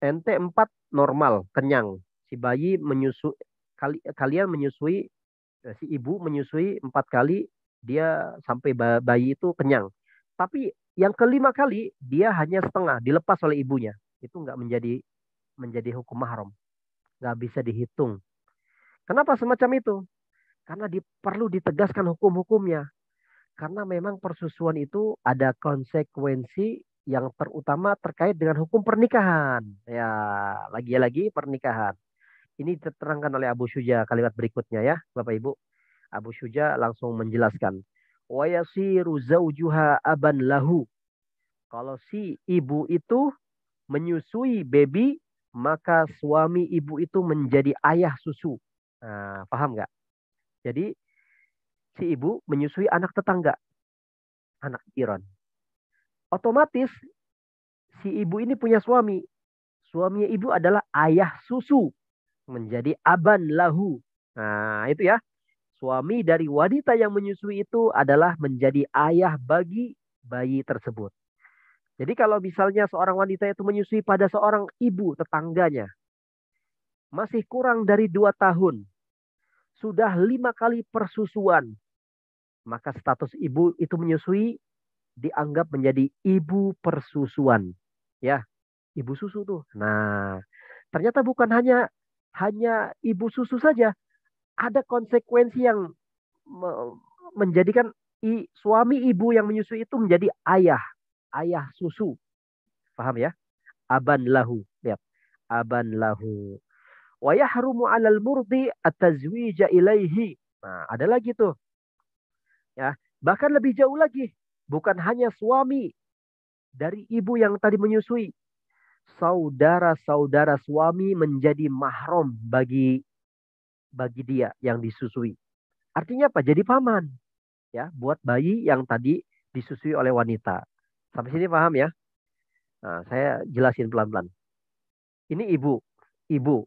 Ente 4 normal kenyang. Si bayi kalian menyusui, si ibu menyusui 4 kali, dia sampai bayi itu kenyang. Tapi yang kelima kali dia hanya setengah dilepas oleh ibunya. Itu nggak menjadi hukum mahram. Nggak bisa dihitung. Kenapa semacam itu? Karena perlu ditegaskan hukum-hukumnya. Karena memang persusuan itu ada konsekuensi yang terutama terkait dengan hukum pernikahan. Ya, lagi-lagi pernikahan. Ini diterangkan oleh Abu Syuja kalimat berikutnya ya, Bapak Ibu. Abu Syuja langsung menjelaskan. Wa yasiru zaujuha aban lahu. Kalau si ibu itu menyusui baby, maka suami ibu itu menjadi ayah susu. Nah, paham nggak? Jadi si ibu menyusui anak tetangga, anak jiran. Otomatis si ibu ini punya suami. Suaminya ibu adalah ayah susu, menjadi aban lahu. Nah, itu ya. Suami dari wanita yang menyusui itu adalah menjadi ayah bagi bayi tersebut. Jadi kalau misalnya seorang wanita itu menyusui pada seorang ibu tetangganya, masih kurang dari 2 tahun, sudah 5 kali persusuan, maka status ibu itu menyusui dianggap menjadi ibu persusuan. Ya, ibu susu tuh. Nah, ternyata bukan hanya ibu susu saja, ada konsekuensi yang menjadikan suami ibu yang menyusui itu menjadi ayah susu. Paham ya? Aban lahu. Lihat. Aban lahu. Wa yahrumu 'alal murdi at-tazwija ilaihi. Nah, ada lagi tuh. Ya, bahkan lebih jauh lagi. Bukan hanya suami dari ibu yang tadi menyusui. Saudara-saudara suami menjadi mahram bagi dia yang disusui. Artinya apa? Jadi paman ya buat bayi yang tadi disusui oleh wanita. Sampai sini paham ya? Nah, saya jelasin pelan-pelan. Ini ibu, ibu,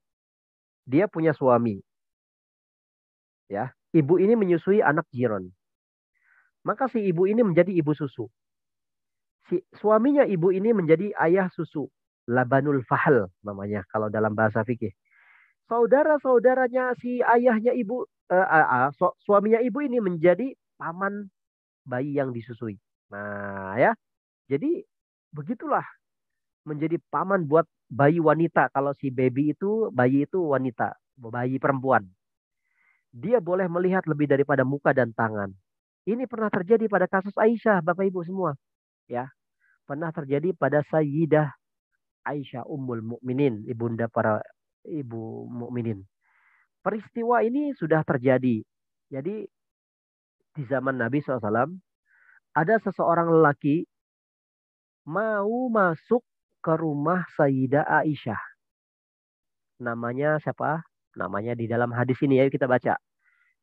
dia punya suami ya. Ibu ini menyusui anak jiron. Maka si ibu ini menjadi ibu susu. Si suaminya ibu ini menjadi ayah susu. Labanul fahl namanya kalau dalam bahasa fikih. Saudara-saudaranya si ayahnya ibu, suaminya ibu ini menjadi paman bayi yang disusui. Nah ya, jadi begitulah menjadi paman buat bayi wanita. Kalau si bayi itu wanita, bayi perempuan. Dia boleh melihat lebih daripada muka dan tangan. Ini pernah terjadi pada kasus Aisyah, Bapak Ibu semua. Ya, pernah terjadi pada Sayyidah Aisyah Ummul Mukminin, ibunda para ibu mukminin. Peristiwa ini sudah terjadi. Jadi di zaman Nabi SAW ada seseorang lelaki mau masuk ke rumah Sayyidah Aisyah. Namanya siapa? Namanya di dalam hadis ini ya kita baca.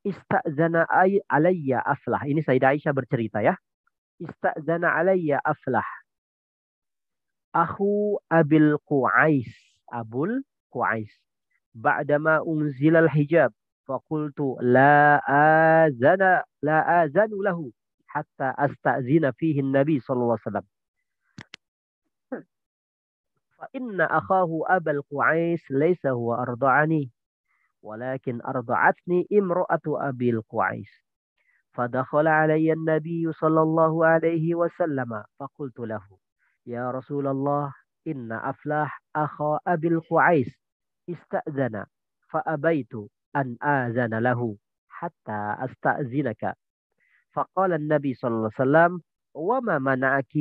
Ista'zana alayya aflah. Ini Sayyidah Aisyah bercerita ya. Ista'zana alayya aflah. Aku Abil Qu'ais. Abul Qu'ais. Ba'dama unzilal hijab. Fakultu la azanu lahu. Hatta asta'zina fihi Nabi sallallahu alaihi wasallam. Fa inna akhahu Abul Qu'ais laysa huwa arda'ani. ولكن أرضعتني امرأة أبي القعيس فدخل علي النبي صلى الله عليه وسلم فقلت له يا رسول الله إن أفلاح أخا أبي القعيس استأذن فأبيت أن آذن له حتى أستأذنك فقال النبي صلى الله عليه وسلم وما منعك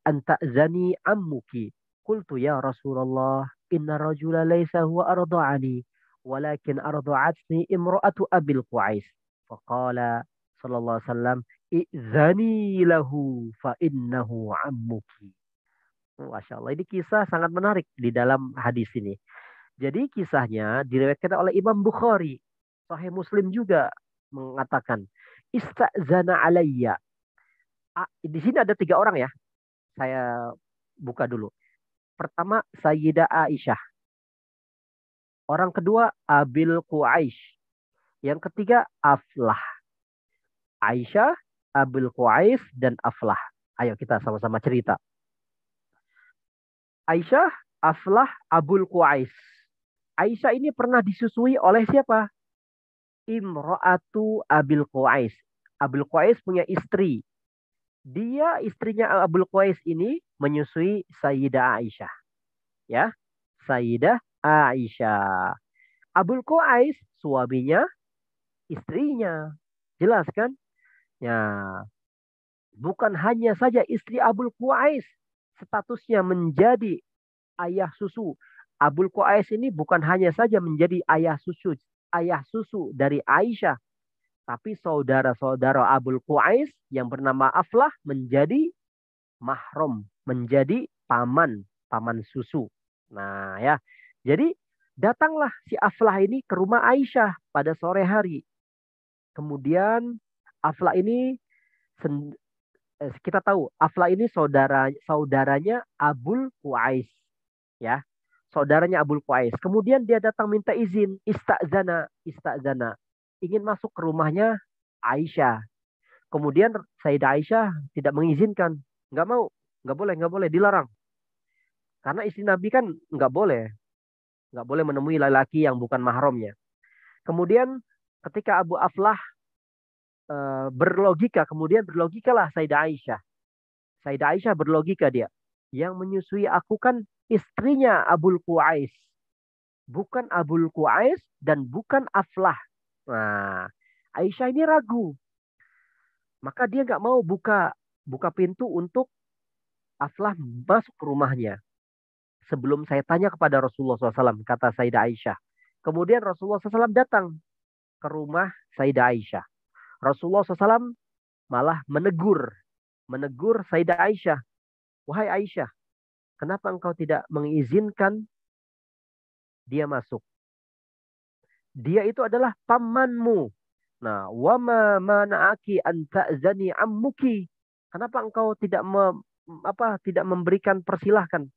أن تأذني عمك قلت يا رسول الله إن الرجل ليس هو أرضعني ولكن أرضعتني امرأة أبي القعيس فقال صلى الله عليه وسلم إذني له فإنه عمك. Masya Allah, ini kisah sangat menarik di dalam hadis ini. Jadi kisahnya diriwayatkan oleh Imam Bukhari. Sahih Muslim juga mengatakan, Ista'zana alayya. Di sini ada 3 orang ya. Saya buka dulu. Pertama, Sayyidah Aisyah. Orang kedua, Abil Quraish. Yang ketiga, Aflah. Aisyah, Abil Quraish, dan Aflah. Ayo kita sama-sama cerita. Aisyah, Aflah, Abul Quraish. Aisyah ini pernah disusui oleh siapa? Imro'atu Abil Quraish. Abil Quraish punya istri. Dia istrinya Abul Quraish ini menyusui Sayyidah Aisyah. Ya, Sayyidah Aisyah. Abul Quraish suaminya, istrinya. Jelas kan? Ya, bukan hanya saja istri Abul Quraish statusnya menjadi ayah susu. Abul Quraish ini bukan hanya saja menjadi ayah susu dari Aisyah, tapi saudara-saudara Abul Quraish yang bernama Aflah menjadi mahram, menjadi paman susu. Nah ya, jadi datanglah si Aflah ini ke rumah Aisyah pada sore hari. Kemudian Aflah ini kita tahu Aflah ini saudaranya Abul Quraish ya. Saudaranya Abul Quraish. Kemudian dia datang minta izin, istazana, ingin masuk ke rumahnya Aisyah. Kemudian Sayyidah Aisyah tidak mengizinkan, nggak mau, nggak boleh, dilarang. Karena istri Nabi kan nggak boleh menemui laki-laki yang bukan mahramnya. Kemudian ketika Abu Aflah kemudian berlogikalah Sayyidah Aisyah. Sayyidah Aisyah berlogika dia. Yang menyusui aku kan istrinya Abul Quraish. Bukan Abul Quraish dan bukan Aflah. Nah, Aisyah ini ragu. Maka dia nggak mau buka pintu untuk Aflah masuk ke rumahnya. Sebelum saya tanya kepada Rasulullah SAW, kata Sayyidah Aisyah. Kemudian Rasulullah SAW datang ke rumah Sayyidah Aisyah. Rasulullah SAW malah menegur Sayyidah Aisyah. Wahai Aisyah, kenapa engkau tidak mengizinkan dia masuk? Dia itu adalah pamanmu. Nah, wama mana'aki an ta'zani ammuki. Kenapa engkau tidak memberikan persilahkan?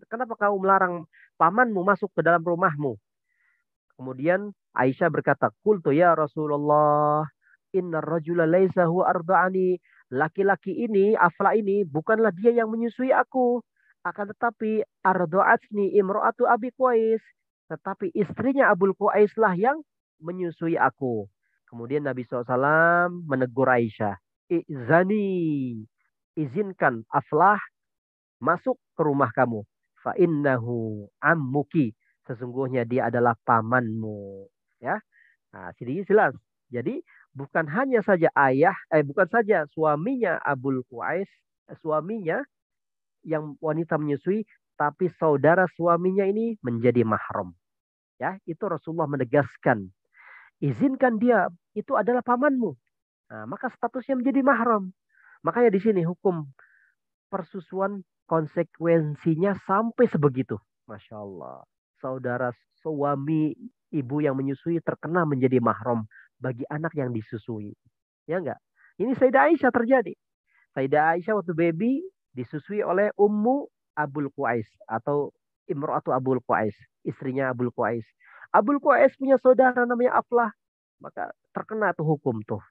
Kenapa kau melarang pamanmu masuk ke dalam rumahmu? Kemudian Aisyah berkata, "Qultu ya Rasulullah, innar rajula laisa huwa arda'ani." Laki-laki ini, Afla ini bukanlah dia yang menyusui aku. Akan tetapi arda'atni imra'atu Abi Qais. Tetapi istrinya Abul Qais lah yang menyusui aku. Kemudian Nabi SAW menegur Aisyah. Izani, izinkan Aflah masuk ke rumah kamu. Fa innahu ammuki. Sesungguhnya dia adalah pamanmu. Ya. Nah, sini jelas. Jadi bukan hanya saja bukan saja suaminya Abul Qais, suaminya yang wanita menyusui, tapi saudara suaminya ini menjadi mahram. Ya, itu Rasulullah menegaskan, izinkan dia, itu adalah pamanmu. Nah, maka statusnya menjadi mahram. Makanya di sini hukum persusuan konsekuensinya sampai sebegitu. Masya Allah. Saudara suami ibu yang menyusui terkena menjadi mahram bagi anak yang disusui. Ya enggak? Ini Sayyidah Aisyah terjadi. Sayyidah Aisyah waktu baby disusui oleh Ummu Abul Qais atau Imratu Abul Qais, istrinya Abul Qais. Abul Qais punya saudara namanya Aflah, maka terkena tuh hukum tuh,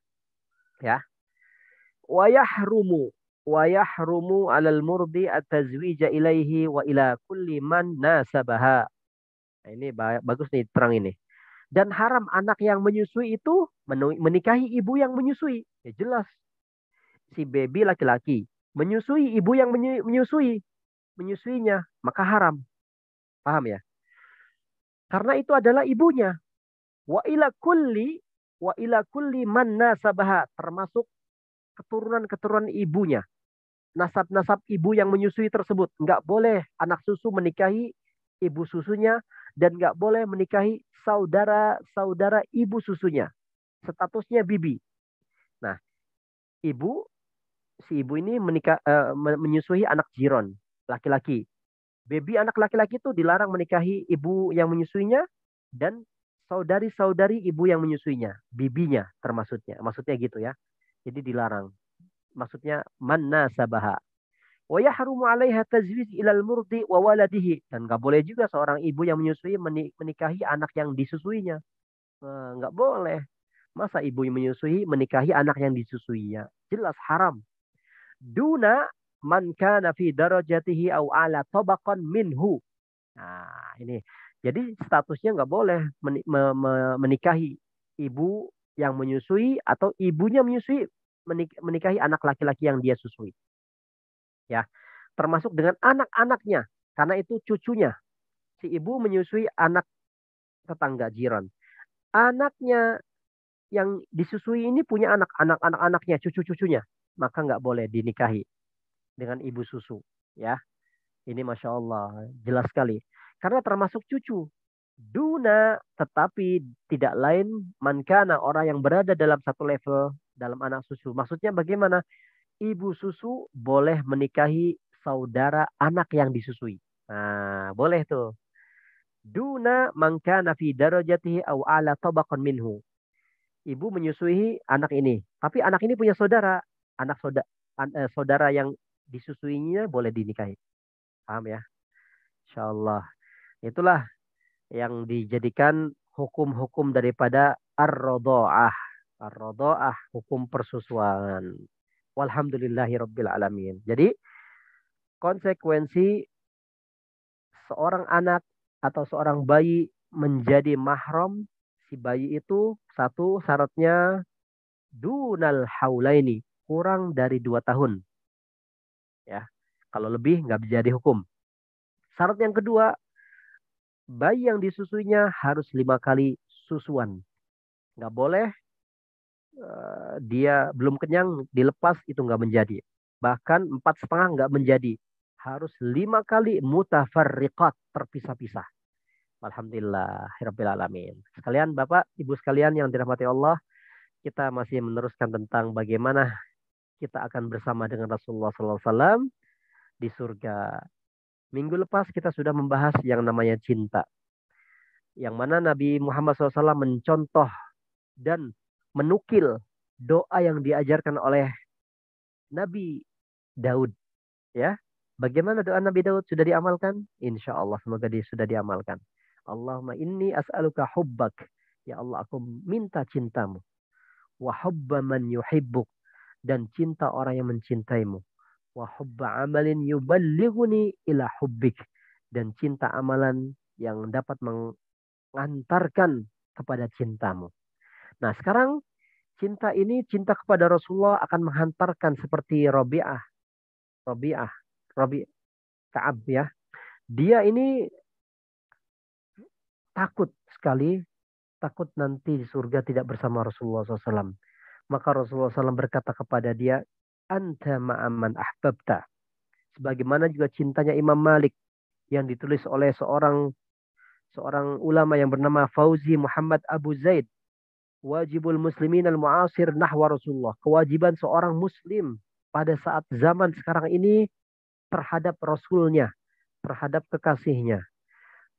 ya. Wayahrumu wayahrumu 'alal murdi at-tazwija ilaihi wa ila kulli man nasabaha. Nah, ini bagus nih terang ini. Dan haram anak yang menyusui itu menikahi ibu yang menyusui. Ya jelas si baby laki-laki menyusui ibu yang menyusuinya, maka haram. Paham ya? Karena itu adalah ibunya. Wa ila kulli man nasabaha, termasuk keturunan-keturunan ibunya. Nasab-nasab ibu yang menyusui tersebut. Nggak boleh anak susu menikahi ibu susunya dan nggak boleh menikahi saudara-saudara ibu susunya. Statusnya bibi. Nah, ibu si ibu ini menyusui anak jiron, laki-laki. Baby anak laki-laki itu dilarang menikahi ibu yang menyusuinya dan saudari-saudari ibu yang menyusuinya, bibinya termasuknya. Maksudnya gitu ya. Jadi dilarang. Maksudnya manna sabaha. Wa yahrumu 'alaiha tazwij ilal murdi wa waladihi. Dan nggak boleh juga seorang ibu yang menyusui menikahi anak yang disusuinya. Nggak boleh. Masa ibu yang menyusui menikahi anak yang disusuinya? Jelas haram. Duna man kana fi darajatihi au ala tabaqan minhu. Nah, ini. Jadi statusnya nggak boleh menikahi ibu yang menyusui atau ibunya menyusui menikahi anak laki-laki yang dia susui. Ya, termasuk dengan anak-anaknya karena itu cucunya. Si ibu menyusui anak tetangga jiran. Anaknya yang disusui ini punya anak-anaknya, cucu-cucunya, maka nggak boleh dinikahi dengan ibu susu. Ya, ini masya Allah jelas sekali. Karena termasuk cucu. Duna tetapi tidak lain mankana orang yang berada dalam satu level dalam anak susu. Maksudnya bagaimana? Ibu susu boleh menikahi saudara anak yang disusui. Nah, boleh tuh. Duna mangkana fi darajatihi au ala tabaqan minhu. Ibu menyusui anak ini, tapi anak ini punya saudara, anak saudara yang disusuinya boleh dinikahi. Paham ya? Insyaallah. Itulah yang dijadikan hukum-hukum daripada ar-radha'ah. Ar-radha'ah, hukum persusuan. Walhamdulillahirabbil alamin. Jadi konsekuensi seorang anak atau seorang bayi menjadi mahram, si bayi itu satu syaratnya dunal haulaini, kurang dari 2 tahun. Ya, kalau lebih nggak bisa dihukum. Syarat yang kedua, bayi yang disusuinya harus 5 kali susuan. Nggak boleh dia belum kenyang dilepas itu nggak menjadi. Bahkan 4,5 nggak menjadi. Harus 5 kali mutafarriqat, terpisah-pisah. Alhamdulillah, Rabbil Alamin. Sekalian Bapak, Ibu sekalian yang dirahmati Allah, kita masih meneruskan tentang bagaimana kita akan bersama dengan Rasulullah SAW di surga. Minggu lepas kita sudah membahas yang namanya cinta. Yang mana Nabi Muhammad SAW mencontoh dan menukil doa yang diajarkan oleh Nabi Daud, ya. Bagaimana doa Nabi Daud, sudah diamalkan? Insya Allah semoga sudah diamalkan. Allahumma inni as'aluka hubbak. Ya Allah, aku minta cintamu. Wa hubba man yuhibbuk. Dan cinta orang yang mencintaimu. Wa hubba amalin yuballighuni ila hubbik. Dan cinta amalan yang dapat mengantarkan kepada cintamu. Nah, sekarang cinta ini, cinta kepada Rasulullah akan menghantarkan seperti Rabi'ah, Rabi' Ka'ab, ya. Dia ini takut sekali, takut nanti di surga tidak bersama Rasulullah SAW. Maka Rasulullah SAW berkata kepada dia, Anta ma'aman ahbabta. Sebagaimana juga cintanya Imam Malik yang ditulis oleh seorang ulama yang bernama Fauzi Muhammad Abu Zaid. Wajibul muslimin al-mu'asir nahwa Rasulullah. Kewajiban seorang muslim pada saat zaman sekarang ini terhadap Rasulnya, terhadap kekasihnya.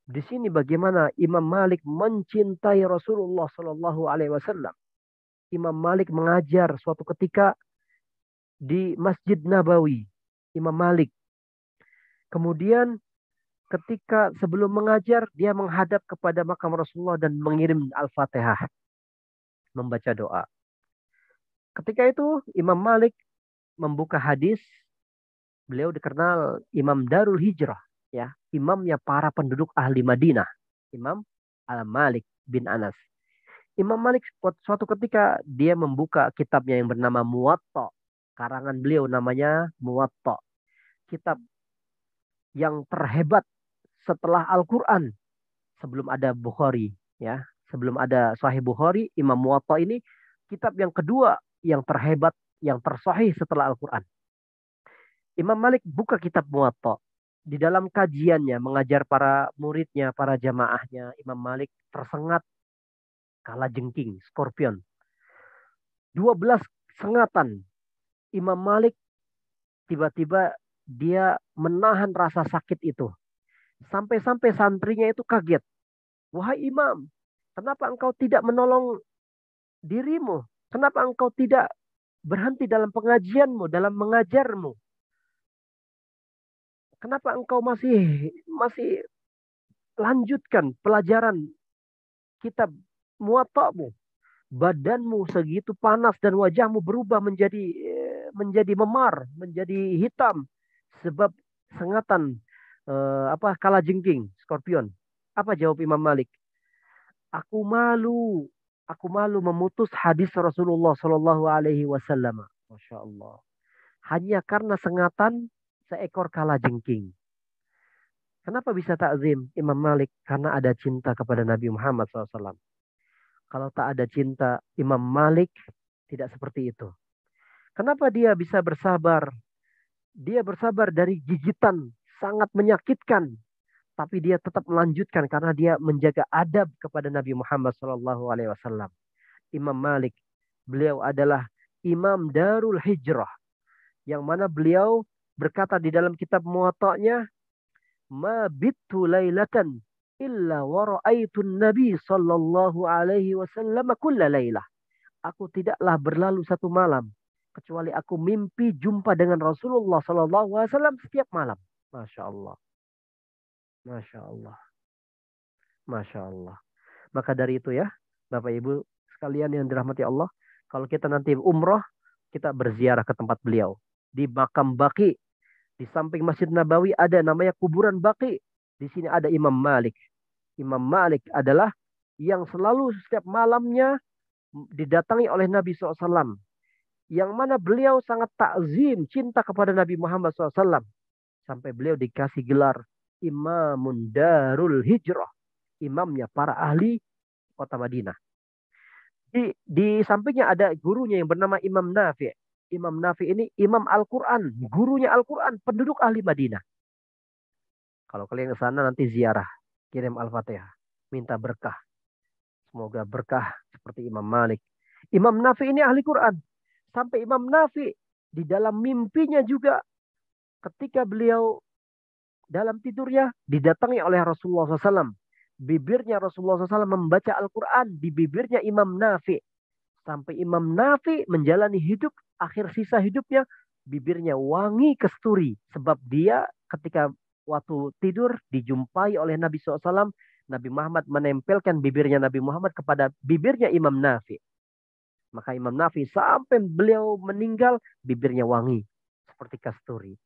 Di sini bagaimana Imam Malik mencintai Rasulullah Sallallahu Alaihi Wasallam. Imam Malik mengajar suatu ketika di Masjid Nabawi. Imam Malik. Kemudian ketika sebelum mengajar, dia menghadap kepada makam Rasulullah dan mengirim Al-Fatihah. Membaca doa. Ketika itu Imam Malik membuka hadis. Beliau dikenal Imam Darul Hijrah, ya, imamnya para penduduk ahli Madinah, Imam Al-Malik bin Anas. Imam Malik suatu ketika dia membuka kitabnya yang bernama Muwatta, karangan beliau namanya Muwatta, kitab yang terhebat setelah Al-Quran, sebelum ada Bukhari, ya, sebelum ada Sahih Bukhari. Imam Muwatta ini kitab yang kedua yang terhebat, yang tersahih setelah Al-Quran. Imam Malik buka kitab Muwatta. Di dalam kajiannya, mengajar para muridnya, para jamaahnya, Imam Malik tersengat kalajengking, skorpion. 12 sengatan. Imam Malik tiba-tiba dia menahan rasa sakit itu. Sampai-sampai santrinya itu kaget. Wahai Imam, kenapa engkau tidak menolong dirimu? Kenapa engkau tidak berhenti dalam pengajianmu, dalam mengajarmu? Kenapa engkau masih lanjutkan pelajaran kitab Muwatta'mu? Badanmu segitu panas dan wajahmu berubah menjadi memar, menjadi hitam sebab sengatan kalajengking, skorpion. Apa jawab Imam Malik? Aku malu memutus hadis Rasulullah Shallallahu Alaihi Wasallam. Masya Allah. Hanya karena sengatan seekor kalajengking. Kenapa bisa takzim Imam Malik? Karena ada cinta kepada Nabi Muhammad SAW. Kalau tak ada cinta, Imam Malik tidak seperti itu. Kenapa dia bisa bersabar? Dia bersabar dari gigitan sangat menyakitkan, tapi dia tetap melanjutkan karena dia menjaga adab kepada Nabi Muhammad SAW. Imam Malik, beliau adalah Imam Darul Hijrah, yang mana beliau berkata di dalam kitab Muwatta'nya, ma bittu lailatan illa wa ra'aitun nabi sallallahu alaihi wasallam kulla lailah. Aku tidaklah berlalu satu malam kecuali aku mimpi jumpa dengan Rasulullah sallallahu alaihi wasallam setiap malam. Masya Allah. Masya Allah. Masya Allah. Maka dari itu, ya, Bapak Ibu sekalian yang dirahmati Allah, kalau kita nanti umroh, kita berziarah ke tempat beliau. Di makam Baqi, di samping Masjid Nabawi ada namanya kuburan Baqi. Di sini ada Imam Malik. Imam Malik adalah yang selalu setiap malamnya didatangi oleh Nabi SAW. Yang mana beliau sangat takzim, cinta kepada Nabi Muhammad SAW. Sampai beliau dikasih gelar Imamun Darul Hijrah. Imamnya para ahli kota Madinah. Di sampingnya ada gurunya yang bernama Imam Nafi'. Imam Nafi' ini Imam Al-Quran. Gurunya Al-Quran. Penduduk ahli Madinah. Kalau kalian ke sana nanti ziarah. Kirim Al-Fatihah. Minta berkah. Semoga berkah seperti Imam Malik. Imam Nafi' ini ahli Quran. Sampai Imam Nafi' di dalam mimpinya juga, ketika beliau dalam tidurnya didatangi oleh Rasulullah SAW. Bibirnya Rasulullah SAW membaca Al-Quran di bibirnya Imam Nafi'. Sampai Imam Nafi menjalani hidup, akhir sisa hidupnya, bibirnya wangi kesturi. Sebab dia ketika waktu tidur dijumpai oleh Nabi SAW, Nabi Muhammad menempelkan bibirnya Nabi Muhammad kepada bibirnya Imam Nafi. Maka Imam Nafi sampai beliau meninggal, bibirnya wangi. Seperti kasturi.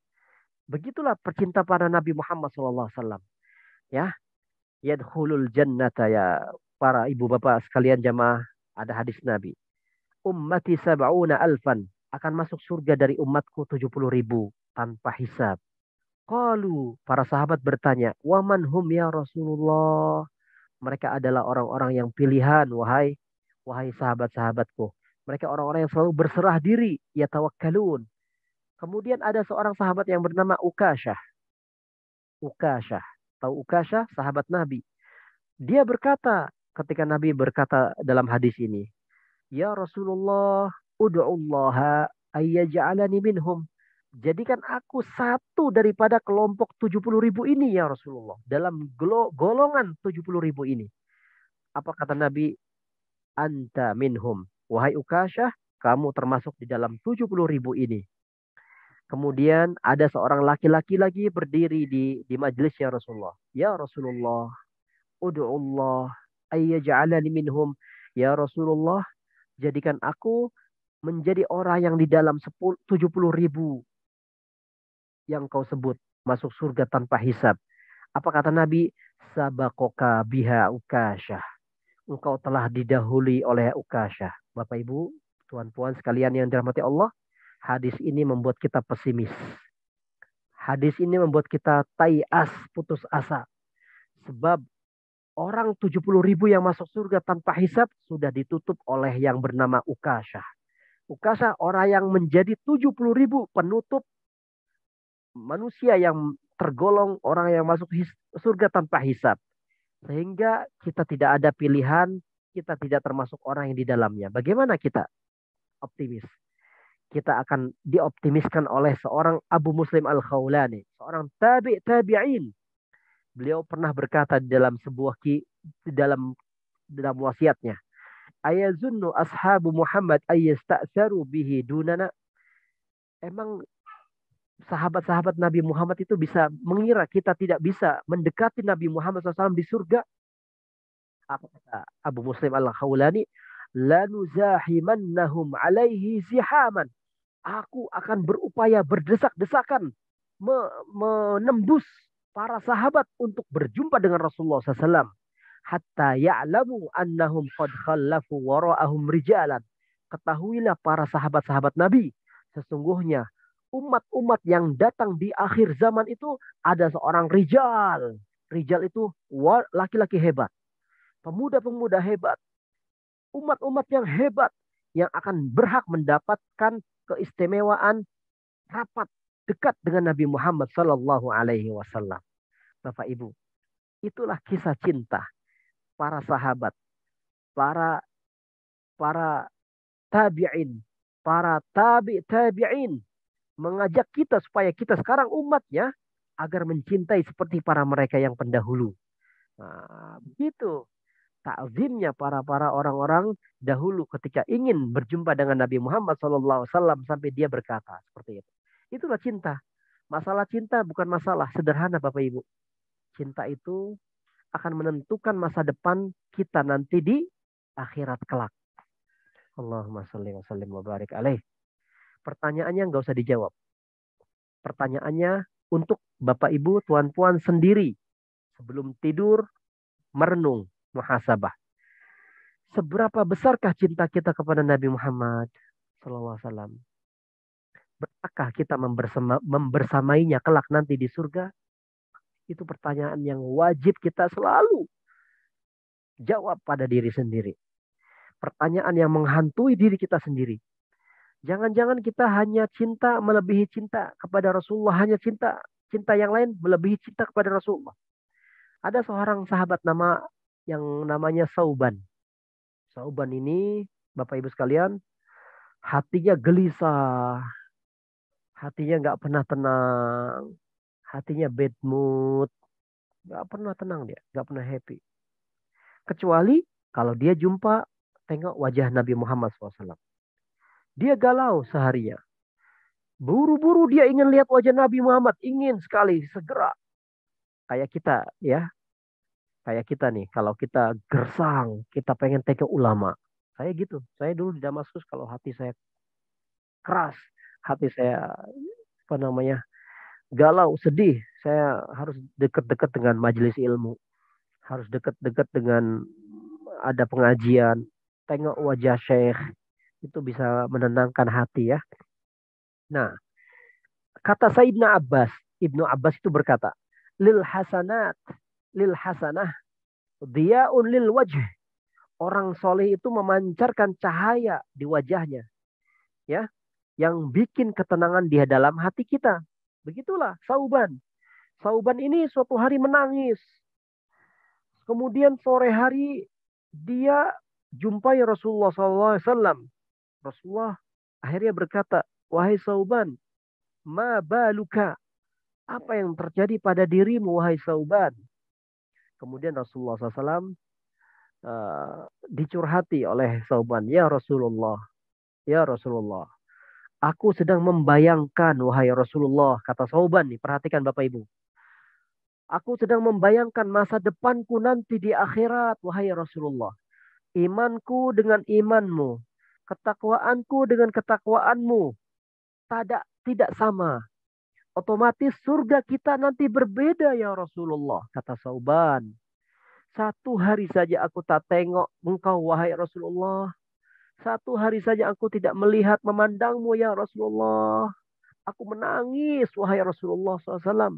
Begitulah percinta para Nabi Muhammad SAW. Ya, yadkhulul jannata ya para ibu bapak sekalian jamaah, ada hadis Nabi. Ummati sab'una alfan, akan masuk surga dari umatku 70.000 tanpa hisab. Qalu, para sahabat bertanya, waman hum ya Rasulullah? Mereka adalah orang-orang yang pilihan, wahai sahabat-sahabatku. Mereka orang-orang yang selalu berserah diri, ya tawakkalun. Kemudian ada seorang sahabat yang bernama Ukashah. Ukashah. Tahu Ukashah? Sahabat Nabi. Dia berkata, ketika Nabi berkata dalam hadis ini, ya Rasulullah, ud'ullaha ayyaj'alani minhum. Jadikan aku satu daripada kelompok 70.000 ini ya Rasulullah. Dalam golongan 70.000 ini. Apa kata Nabi? Anta minhum. Wahai Ukashah, kamu termasuk di dalam 70.000 ini. Kemudian ada seorang laki-laki lagi berdiri di majelis ya Rasulullah. Ya Rasulullah, ud'ullah ayyaj'alani minhum. Ya Rasulullah, jadikan aku menjadi orang yang di dalam 70.000 yang kau sebut masuk surga tanpa hisab. Apa kata Nabi? Sabakoka biha Ukashah. Engkau telah didahului oleh Ukashah. Bapak Ibu, tuan-puan sekalian yang dirahmati Allah, hadis ini membuat kita pesimis. Hadis ini membuat kita taias, putus asa. Sebab orang 70.000 yang masuk surga tanpa hisab sudah ditutup oleh yang bernama Ukashah. Ukashah orang yang menjadi 70.000 penutup manusia yang tergolong orang yang masuk surga tanpa hisab. Sehingga kita tidak ada pilihan, kita tidak termasuk orang yang di dalamnya. Bagaimana kita optimis? Kita akan dioptimiskan oleh seorang Abu Muslim Al-Khawlani, seorang tabi'in. Beliau pernah berkata di dalam dalam wasiatnya, ayazunnu ashabu Muhammad ayyasta'saru bihi dunana. Emang sahabat-sahabat Nabi Muhammad itu bisa mengira kita tidak bisa mendekati Nabi Muhammad SAW di surga? Apa kata Abu Muslim Al-Khawlani? Lanuzahimannahum alaihi zihaman. Aku akan berupaya berdesak-desakan menembus para sahabat untuk berjumpa dengan Rasulullah SAW. Hatta ya'lamu annahum qad khallafu wara'ahum rijalan. Ketahuilah para sahabat-sahabat Nabi, sesungguhnya umat-umat yang datang di akhir zaman itu ada seorang rijal. Rijal itu laki-laki hebat. Pemuda-pemuda hebat. Umat-umat yang hebat yang akan berhak mendapatkan keistimewaan rapat dekat dengan Nabi Muhammad Sallallahu Alaihi Wasallam. Bapak Ibu, itulah kisah cinta para sahabat, para para tabi'in, para tabi'in mengajak kita supaya kita sekarang umatnya agar mencintai seperti para mereka yang pendahulu. Nah, begitu takzimnya para orang-orang dahulu ketika ingin berjumpa dengan Nabi Muhammad SAW sampai dia berkata seperti itu. Itulah cinta. Masalah cinta bukan masalah sederhana Bapak Ibu. Cinta itu akan menentukan masa depan kita nanti di akhirat kelak. Allahumma sholli wa sallim wa barik alaih. Pertanyaannya nggak usah dijawab. Pertanyaannya untuk Bapak Ibu, tuan-puan sendiri sebelum tidur merenung, muhasabah. Seberapa besarkah cinta kita kepada Nabi Muhammad sallallahu alaihi wasallam? Berapakah kita membersamainya kelak nanti di surga? Itu pertanyaan yang wajib kita selalu jawab pada diri sendiri. Pertanyaan yang menghantui diri kita sendiri. Jangan-jangan kita hanya cinta melebihi cinta kepada Rasulullah, hanya cinta yang lain melebihi cinta kepada Rasulullah. Ada seorang sahabat yang namanya Sauban. Sauban ini, Bapak Ibu sekalian, hatinya gelisah, hatinya nggak pernah tenang, hatinya bad mood, nggak pernah tenang dia, nggak pernah happy. Kecuali kalau dia jumpa tengok wajah Nabi Muhammad SAW. Dia galau seharian. Buru-buru dia ingin lihat wajah Nabi Muhammad. Ingin sekali segera. Kayak kita ya. Kayak kita nih. Kalau kita gersang. Kita pengen tengok ulama. Saya gitu. Saya dulu di Damaskus kalau hati saya keras. Hati saya apa namanya galau, sedih. Saya harus dekat-dekat dengan majelis ilmu. Harus dekat-dekat dengan ada pengajian. Tengok wajah syekh. Itu bisa menenangkan hati ya. Nah, kata Sayyidina Abbas, Ibnu Abbas itu berkata, lil hasanah, diya'un lil wajh. Orang soleh itu memancarkan cahaya di wajahnya, ya, yang bikin ketenangan di dalam hati kita. Begitulah Sauban. Sauban ini suatu hari menangis. Kemudian sore hari dia jumpai Rasulullah SAW. Rasulullah akhirnya berkata, wahai Sauban, ma baluka? Apa yang terjadi pada dirimu, wahai Sauban? Kemudian Rasulullah SAW dicurhati oleh Sauban. Ya Rasulullah, ya Rasulullah. Aku sedang membayangkan, wahai Rasulullah. Kata Sauban nih, perhatikan Bapak Ibu. Aku sedang membayangkan masa depanku nanti di akhirat, wahai Rasulullah. Imanku dengan imanmu. Ketakwaanku dengan ketakwaanmu. Tidak sama. Otomatis surga kita nanti berbeda ya Rasulullah. Kata Sauban. Satu hari saja aku tak tengok engkau wahai Rasulullah. Satu hari saja aku tidak melihat memandangmu ya Rasulullah. Aku menangis wahai Rasulullah SAW.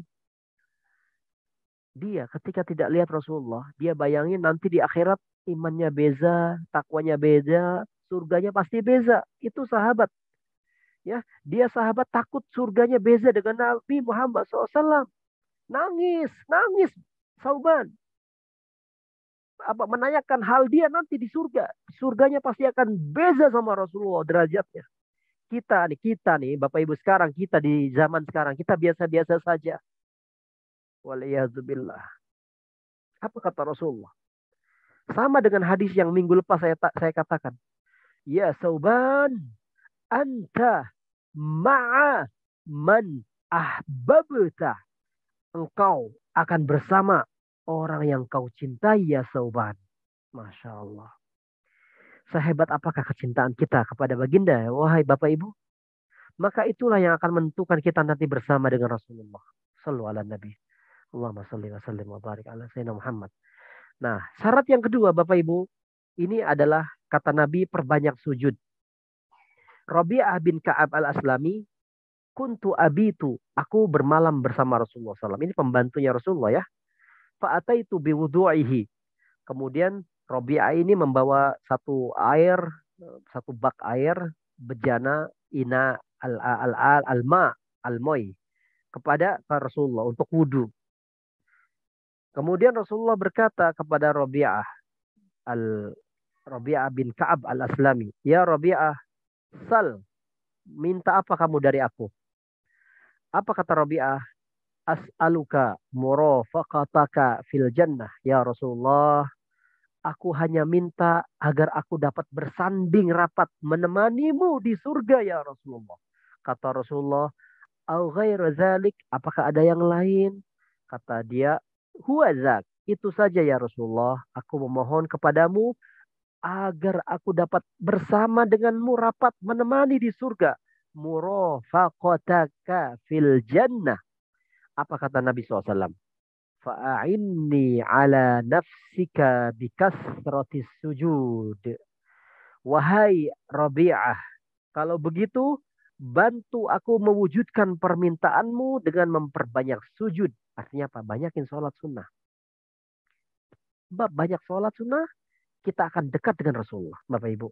Dia ketika tidak lihat Rasulullah. Dia bayangin nanti di akhirat imannya beza. Takwanya beza. Surganya pasti beza. Itu sahabat. Ya, dia sahabat takut surganya beza dengan Nabi Muhammad SAW. Nangis, nangis. Sauban. Menanyakan hal dia nanti di surga. Surganya pasti akan beza sama Rasulullah derajatnya. Kita nih, Bapak Ibu sekarang, kita di zaman sekarang, kita biasa-biasa saja. Waliyahzubillah. Apa kata Rasulullah? Sama dengan hadis yang minggu lepas saya katakan. Ya Sauban, anta ma'a man ahbabta. Engkau akan bersama orang yang kau cintai ya Sauban. Masya Allah. Sehebat apakah kecintaan kita kepada baginda, wahai Bapak Ibu? Maka itulah yang akan menentukan kita nanti bersama dengan Rasulullah. Sallu ala Nabi. Allahumma salli wa sallim wa barik ala Sayyidina Muhammad. Nah, syarat yang kedua Bapak Ibu, ini adalah kata Nabi perbanyak sujud. Rabi'ah bin Ka'ab al-Aslami, kuntu abitu, aku bermalam bersama Rasulullah SAW. Ini pembantunya Rasulullah ya. Fa'ataitu biwudu'ihi. Kemudian Rabi'ah ini membawa satu bak air, bejana, ina, al-ma, al-moy, kepada Rasulullah untuk wudhu. Kemudian Rasulullah berkata kepada Rabi'ah bin Ka'ab al-Aslami, ya Rabi'ah, sal, minta apa kamu dari aku? Apa kata Rabi'ah? As'aluka murafaqataka fil jannah, ya Rasulullah. Aku hanya minta agar aku dapat bersanding rapat menemanimu di surga ya Rasulullah. Kata Rasulullah, au ghairu dzalik, apakah ada yang lain? Kata dia, huwa dzak, itu saja ya Rasulullah. Aku memohon kepadamu agar aku dapat bersama denganmu rapat menemani di surga. Murafaqataka fil jannah. Apa kata Nabi SAW? Fa'inni ala nafsika bikasratis sujud. Wahai Rabi'ah, kalau begitu bantu aku mewujudkan permintaanmu dengan memperbanyak sujud. Artinya apa? Banyakin sholat sunnah. Sebab banyak sholat sunnah, kita akan dekat dengan Rasulullah, Bapak Ibu.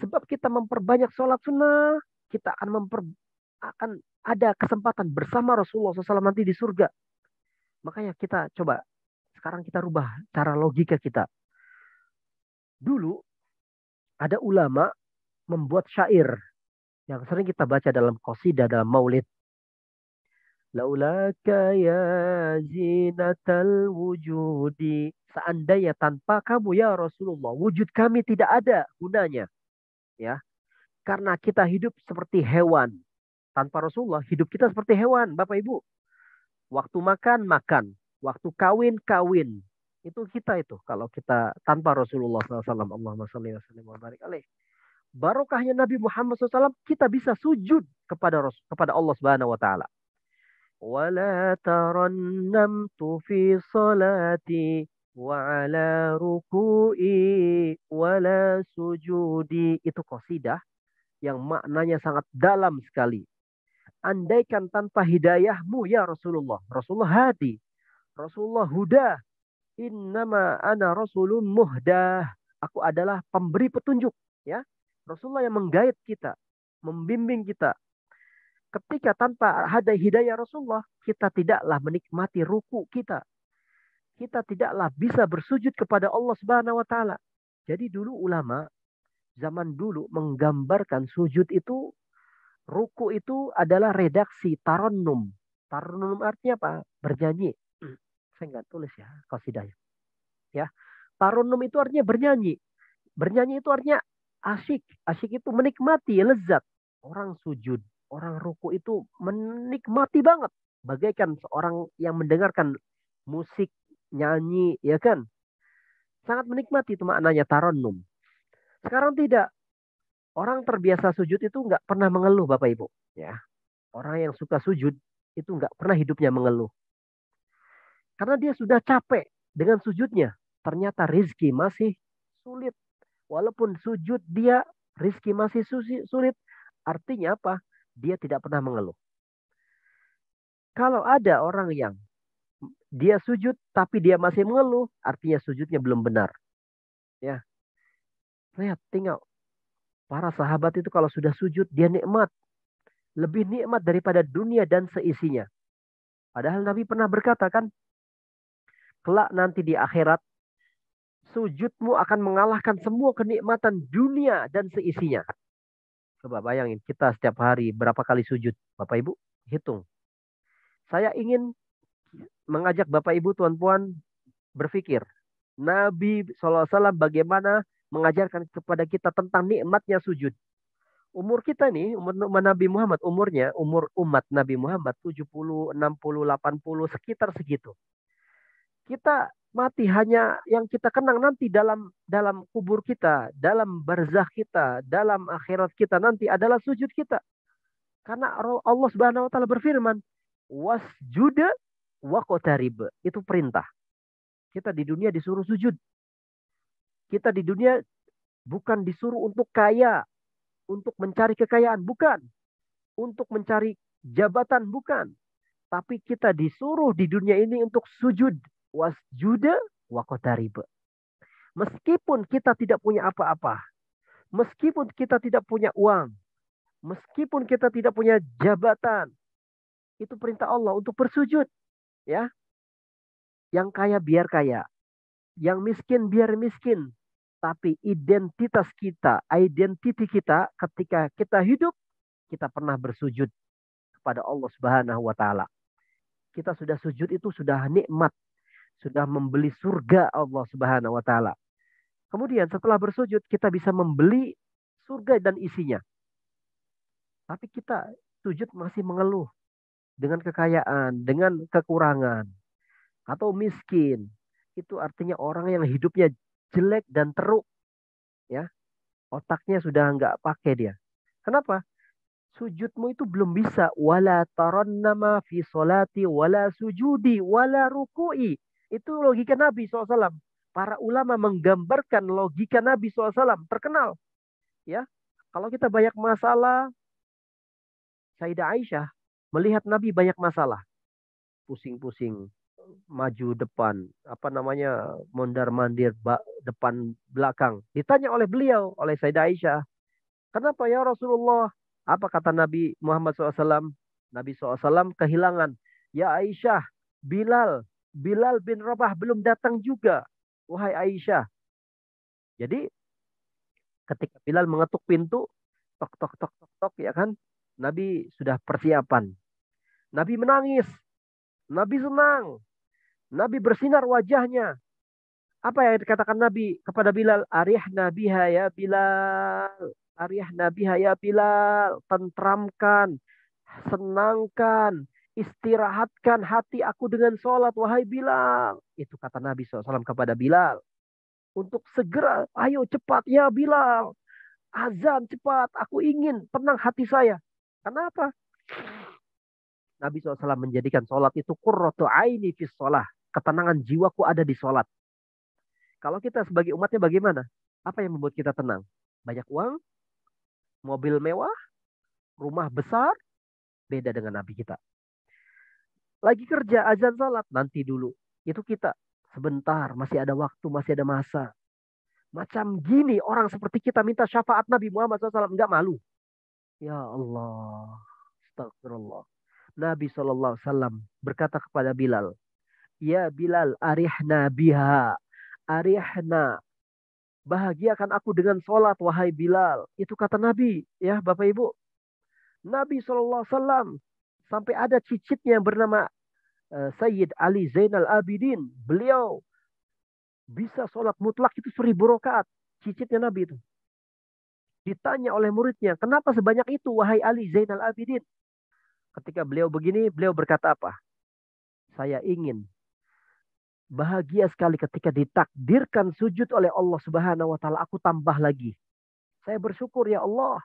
Sebab kita memperbanyak sholat sunnah, kita akan ada kesempatan bersama Rasulullah SAW nanti di surga. Makanya kita coba, sekarang kita rubah cara logika kita. Dulu, ada ulama membuat syair yang sering kita baca dalam qasidah, dalam maulid. Laulaka ya zinatal wujudi. Seandainya tanpa kamu ya Rasulullah, wujud kami tidak ada gunanya. Ya, karena kita hidup seperti hewan. Tanpa Rasulullah, hidup kita seperti hewan, Bapak Ibu. Waktu makan, makan. Waktu kawin, kawin. Itu kita itu. Kalau kita tanpa Rasulullah SAW. Allahumma salli wa sallim wa barik alaih. Barokahnya Nabi Muhammad SAW, kita bisa sujud kepada Allah Subhanahu wa taala. Wala tarannamtu fi salati wa ala ruku'i wala sujudi. Itu qasidah yang maknanya sangat dalam sekali. Andaikan tanpa hidayahmu ya Rasulullah. Rasulullah hadi. Rasulullah huda. Innama ana rasulun muhdah. Aku adalah pemberi petunjuk. Ya, Rasulullah yang menggait kita. Membimbing kita. Ketika tanpa ada hidayah Rasulullah, kita tidaklah menikmati ruku kita. Kita tidaklah bisa bersujud kepada Allah Subhanahu wa taala. Jadi dulu ulama zaman dulu menggambarkan sujud itu, ruku itu adalah redaksi tarannum. Tarannum artinya apa? Bernyanyi. Saya nggak tulis ya qasidahnya. Ya. Tarannum itu artinya bernyanyi. Bernyanyi itu artinya asyik. Asyik itu menikmati, lezat. Orang sujud, orang ruku itu menikmati banget. Bagaikan seorang yang mendengarkan musik, nyanyi, ya kan? Sangat menikmati itu maknanya tarannum. Sekarang tidak. Orang terbiasa sujud itu nggak pernah mengeluh, Bapak Ibu. Ya, orang yang suka sujud itu nggak pernah hidupnya mengeluh. Karena dia sudah capek dengan sujudnya. Ternyata rizki masih sulit. Walaupun sujud dia, rizki masih sulit. Artinya apa? Dia tidak pernah mengeluh. Kalau ada orang yang dia sujud tapi dia masih mengeluh, artinya sujudnya belum benar. Ya, lihat tinggal para sahabat itu kalau sudah sujud dia nikmat, lebih nikmat daripada dunia dan seisinya. Padahal Nabi pernah berkata kan, kelak nanti di akhirat sujudmu akan mengalahkan semua kenikmatan dunia dan seisinya. Coba bayangin kita setiap hari berapa kali sujud, Bapak Ibu, hitung. Saya ingin mengajak Bapak Ibu, Tuan-Puan berpikir. Nabi SAW bagaimana mengajarkan kepada kita tentang nikmatnya sujud. Umur kita nih, umur Nabi Muhammad, umur umat Nabi Muhammad 70, 60, 80, sekitar segitu. Kita mati hanya yang kita kenang nanti dalam kubur kita, dalam barzakh kita, dalam akhirat kita nanti adalah sujud kita. Karena Allah Subhanahu wa taala berfirman, wasjuda waqtarib. Itu perintah. Kita di dunia disuruh sujud. Kita di dunia bukan disuruh untuk kaya, untuk mencari kekayaan, bukan. Untuk mencari jabatan, bukan. Tapi kita disuruh di dunia ini untuk sujud. Wasjuda waqtarib. Meskipun kita tidak punya apa-apa, meskipun kita tidak punya uang, meskipun kita tidak punya jabatan, itu perintah Allah untuk bersujud, ya. Yang kaya biar kaya, yang miskin biar miskin. Tapi identitas kita, identiti kita ketika kita hidup, kita pernah bersujud kepada Allah Subhanahu wa taala. Kita sudah sujud itu sudah nikmat, sudah membeli surga Allah Subhanahu wa taala. Kemudian setelah bersujud kita bisa membeli surga dan isinya. Tapi kita sujud masih mengeluh dengan kekayaan, dengan kekurangan atau miskin. Itu artinya orang yang hidupnya jelek dan teruk, ya. Otaknya sudah nggak pakai dia. Kenapa? Sujudmu itu belum bisa. Wala tarannama fi solati wala sujudi wala ruku'i. Itu logika Nabi SAW. Para ulama menggambarkan logika Nabi SAW. Terkenal. Ya, kalau kita banyak masalah, Sayyidah Aisyah melihat Nabi banyak masalah. Pusing-pusing, maju depan, apa namanya, mondar-mandir depan belakang. Ditanya oleh beliau, oleh Sayyidah Aisyah, kenapa ya Rasulullah? Apa kata Nabi Muhammad SAW? Nabi SAW kehilangan. Ya Aisyah, Bilal bin Rabah belum datang juga. Wahai Aisyah. Jadi ketika Bilal mengetuk pintu, tok tok tok tok tok, ya kan? Nabi sudah persiapan. Nabi menangis. Nabi senang. Nabi bersinar wajahnya. Apa yang dikatakan Nabi kepada Bilal? Arihna biha ya Bilal. Arihna biha ya Bilal. Tentramkan, senangkan, istirahatkan hati aku dengan sholat, wahai Bilal. Itu kata Nabi SAW kepada Bilal. Untuk segera, ayo cepat ya Bilal. Azan cepat, aku ingin tenang hati saya. Kenapa? Nabi SAW menjadikan sholat itu qurratu aini fis sholah. Ketenangan jiwaku ada di sholat. Kalau kita sebagai umatnya bagaimana? Apa yang membuat kita tenang? Banyak uang, mobil mewah, rumah besar, beda dengan Nabi kita. Lagi kerja, azan salat, nanti dulu. Itu kita. Sebentar, masih ada waktu, masih ada masa. Macam gini orang seperti kita minta syafaat Nabi Muhammad SAW. Enggak malu. Ya Allah. Astagfirullah. Nabi SAW berkata kepada Bilal. Ya Bilal, arihna biha. Arihna. Bahagiakan aku dengan sholat, wahai Bilal. Itu kata Nabi. Ya Bapak Ibu. Nabi SAW. Sampai ada cicitnya yang bernama Sayyid Ali Zainal Abidin. Beliau bisa sholat mutlak itu 1.000 rakaat. Cicitnya Nabi itu. Ditanya oleh muridnya, kenapa sebanyak itu wahai Ali Zainal Abidin? Ketika beliau begini, beliau berkata apa? Saya ingin bahagia sekali ketika ditakdirkan sujud oleh Allah Subhanahu wa taala, aku tambah lagi. Saya bersyukur ya Allah.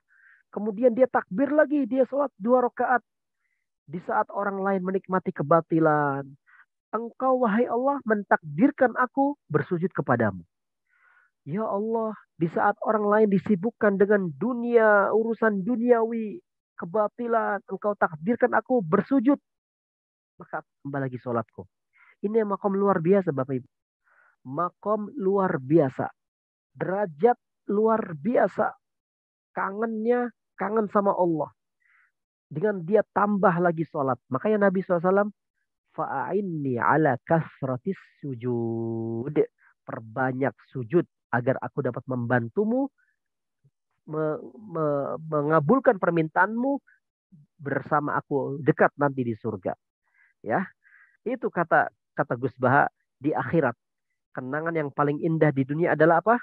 Kemudian dia takbir lagi, dia sholat 2 rakaat. Di saat orang lain menikmati kebatilan, Engkau wahai Allah mentakdirkan aku bersujud kepadamu. Ya Allah, di saat orang lain disibukkan dengan dunia, urusan duniawi, kebatilan, Engkau takdirkan aku bersujud, maka tambah lagi sholatku. Ini makom luar biasa Bapak Ibu. Makom luar biasa. Derajat luar biasa. Kangennya, kangen sama Allah. Dengan dia tambah lagi sholat. Makanya Nabi SAW, fa'ainni ala kasratis sujud. Perbanyak sujud agar aku dapat membantumu mengabulkan permintaanmu bersama aku dekat nanti di surga. Ya, itu kata kata Gus Baha di akhirat. Kenangan yang paling indah di dunia adalah apa?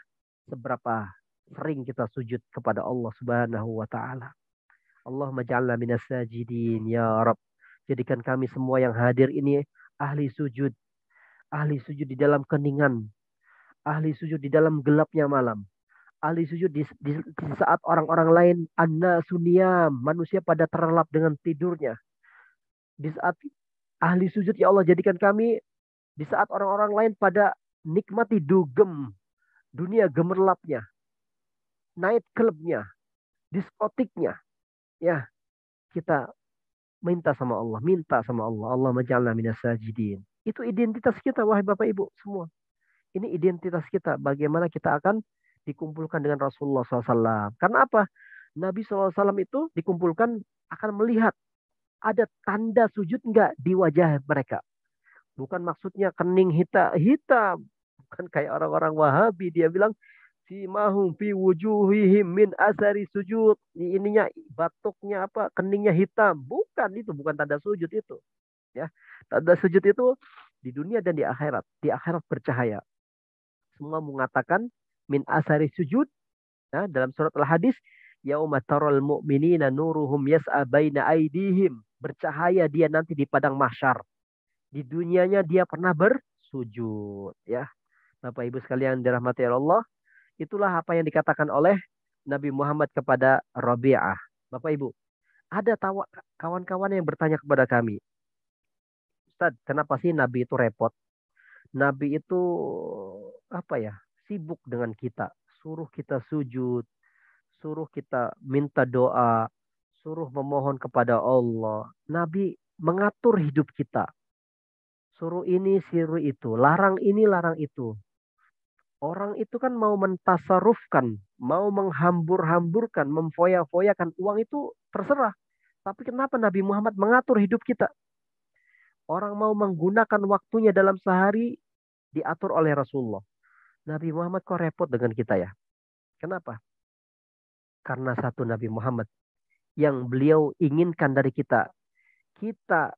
Seberapa sering kita sujud kepada Allah Subhanahu wa taala. Allahumma ja'alna minas sajidin ya Rabb. Jadikan kami semua yang hadir ini ahli sujud di dalam keningan, ahli sujud di dalam gelapnya malam, ahli sujud di saat orang-orang lain anna suniyam, manusia pada terlelap dengan tidurnya. Di saat ahli sujud ya Allah jadikan kami di saat orang-orang lain pada nikmati dugem, dunia gemerlapnya, night clubnya, diskotiknya. Ya, kita minta sama Allah. Allah maj'alna minas sajidin. Itu identitas kita wahai Bapak Ibu semua. Ini identitas kita. Bagaimana kita akan dikumpulkan dengan Rasulullah SAW. Karena apa? Nabi SAW itu dikumpulkan akan melihat ada tanda sujud enggak di wajah mereka. Bukan maksudnya kening hitam. Bukan kayak orang-orang Wahabi. Dia bilang, simahum fi wujuhihim min asari sujud. Ininya batuknya apa? Keningnya hitam. Bukan itu, bukan tanda sujud itu. Ya, tanda sujud itu di dunia dan di akhirat. Di akhirat bercahaya. Semua mengatakan min asari sujud. Nah, dalam surat Al-Hadis, yauma taral mu'minina nuruhum yas'a baina aidihim. Bercahaya dia nanti di padang mahsyar. Di dunianya dia pernah bersujud, ya. Bapak Ibu sekalian dirahmati Allah, itulah apa yang dikatakan oleh Nabi Muhammad kepada Rabi'ah. Bapak Ibu, ada kawan-kawan yang bertanya kepada kami, Ustaz, kenapa sih Nabi itu repot? Nabi itu apa ya? Sibuk dengan kita, suruh kita sujud, suruh kita minta doa, suruh memohon kepada Allah. Nabi mengatur hidup kita. Suruh ini, suruh itu, larang ini, larang itu. Orang itu kan mau mentasarufkan, mau menghambur-hamburkan, memfoya-foyakan uang itu terserah. Tapi kenapa Nabi Muhammad mengatur hidup kita? Orang mau menggunakan waktunya dalam sehari diatur oleh Rasulullah. Nabi Muhammad kok repot dengan kita ya? Kenapa? Karena satu Nabi Muhammad yang beliau inginkan dari kita. kita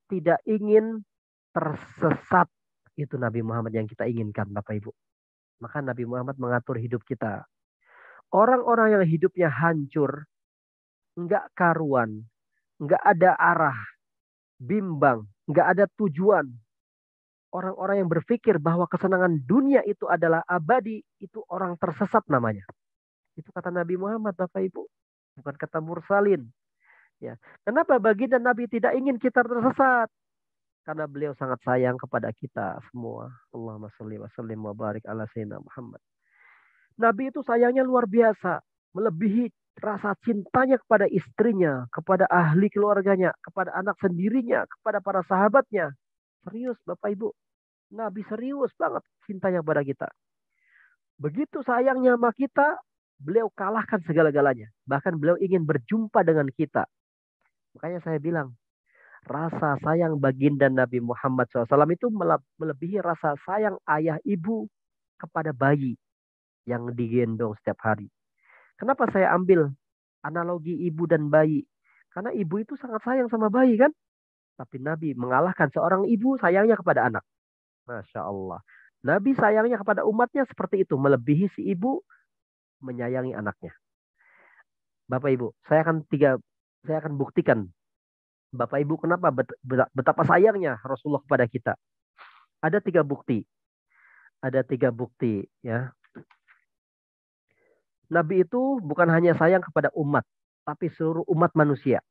tidak ingin tersesat. Itu Nabi Muhammad yang kita inginkan, Bapak Ibu. Maka Nabi Muhammad mengatur hidup kita. Orang-orang yang hidupnya hancur, nggak karuan, nggak ada arah, bimbang, nggak ada tujuan. Orang-orang yang berpikir bahwa kesenangan dunia itu adalah abadi, itu orang tersesat namanya. Itu kata Nabi Muhammad, Bapak Ibu. Bukan kata mursalin. Ya. Kenapa baginda Nabi tidak ingin kita tersesat? Karena beliau sangat sayang kepada kita semua. Allahumma sholli wa sallim wa barik ala sayyidina Muhammad. Nabi itu sayangnya luar biasa. Melebihi rasa cintanya kepada istrinya, kepada ahli keluarganya, kepada anak sendirinya, kepada para sahabatnya. Serius Bapak Ibu. Nabi serius banget cintanya kepada kita. Begitu sayangnya sama kita, beliau kalahkan segala-galanya. Bahkan beliau ingin berjumpa dengan kita. Makanya saya bilang, rasa sayang baginda Nabi Muhammad SAW itu melebihi rasa sayang ayah ibu kepada bayi yang digendong setiap hari. Kenapa saya ambil analogi ibu dan bayi? Karena ibu itu sangat sayang sama bayi kan? Tapi Nabi mengalahkan seorang ibu sayangnya kepada anak. Masya Allah. Nabi sayangnya kepada umatnya seperti itu. Melebihi si ibu menyayangi anaknya. Bapak Ibu, saya akan buktikan. Bapak Ibu kenapa betapa sayangnya Rasulullah kepada kita. Ada 3 bukti. Ada 3 bukti ya. Nabi itu bukan hanya sayang kepada umat, tapi seluruh umat manusia.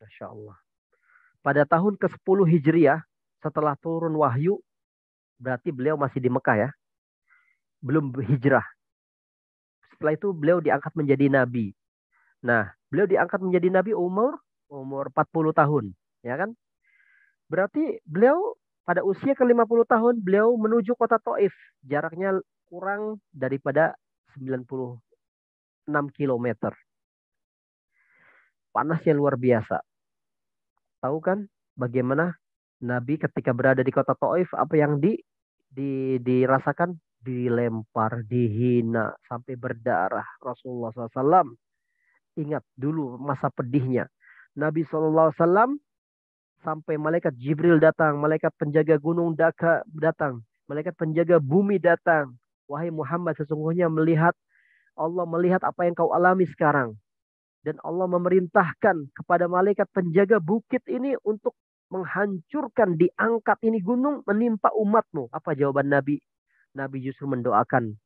Masya Allah. Pada tahun ke-10 Hijriah, setelah turun wahyu, berarti beliau masih di Mekah ya. Belum hijrah. Setelah itu beliau diangkat menjadi nabi. Nah, beliau diangkat menjadi nabi umur 40 tahun, ya kan? Berarti beliau pada usia ke-50 tahun beliau menuju kota Taif. Jaraknya kurang daripada 96 kilometer. Panasnya luar biasa. Tahu kan bagaimana Nabi ketika berada di kota Taif apa yang dirasakan? Dilempar, dihina, sampai berdarah. Rasulullah SAW ingat dulu masa pedihnya. Nabi SAW sampai malaikat Jibril datang, malaikat penjaga gunung Daka datang, malaikat penjaga bumi datang. Wahai Muhammad, sesungguhnya Allah melihat apa yang kau alami sekarang. Dan Allah memerintahkan kepada malaikat penjaga bukit ini untuk menghancurkan, diangkat ini gunung menimpa umatmu. Apa jawaban Nabi? Nabi justru mendoakan,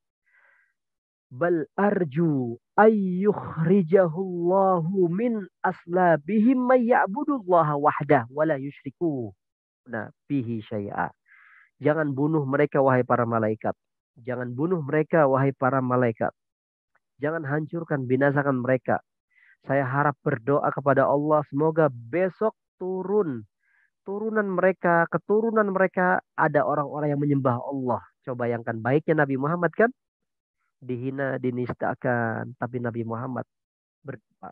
bal arju ayyukhrijahullahu min aslabihim may ya'budullaha wahdah wala yusyriku bihi syai'a. Jangan bunuh mereka wahai para malaikat. Jangan bunuh mereka wahai para malaikat. Jangan hancurkan, binasakan mereka. Saya harap berdoa kepada Allah semoga besok turunan mereka, keturunan mereka ada orang-orang yang menyembah Allah. Coba bayangkan baiknya Nabi Muhammad kan? Dihina, dinistakan. Tapi Nabi Muhammad berdoa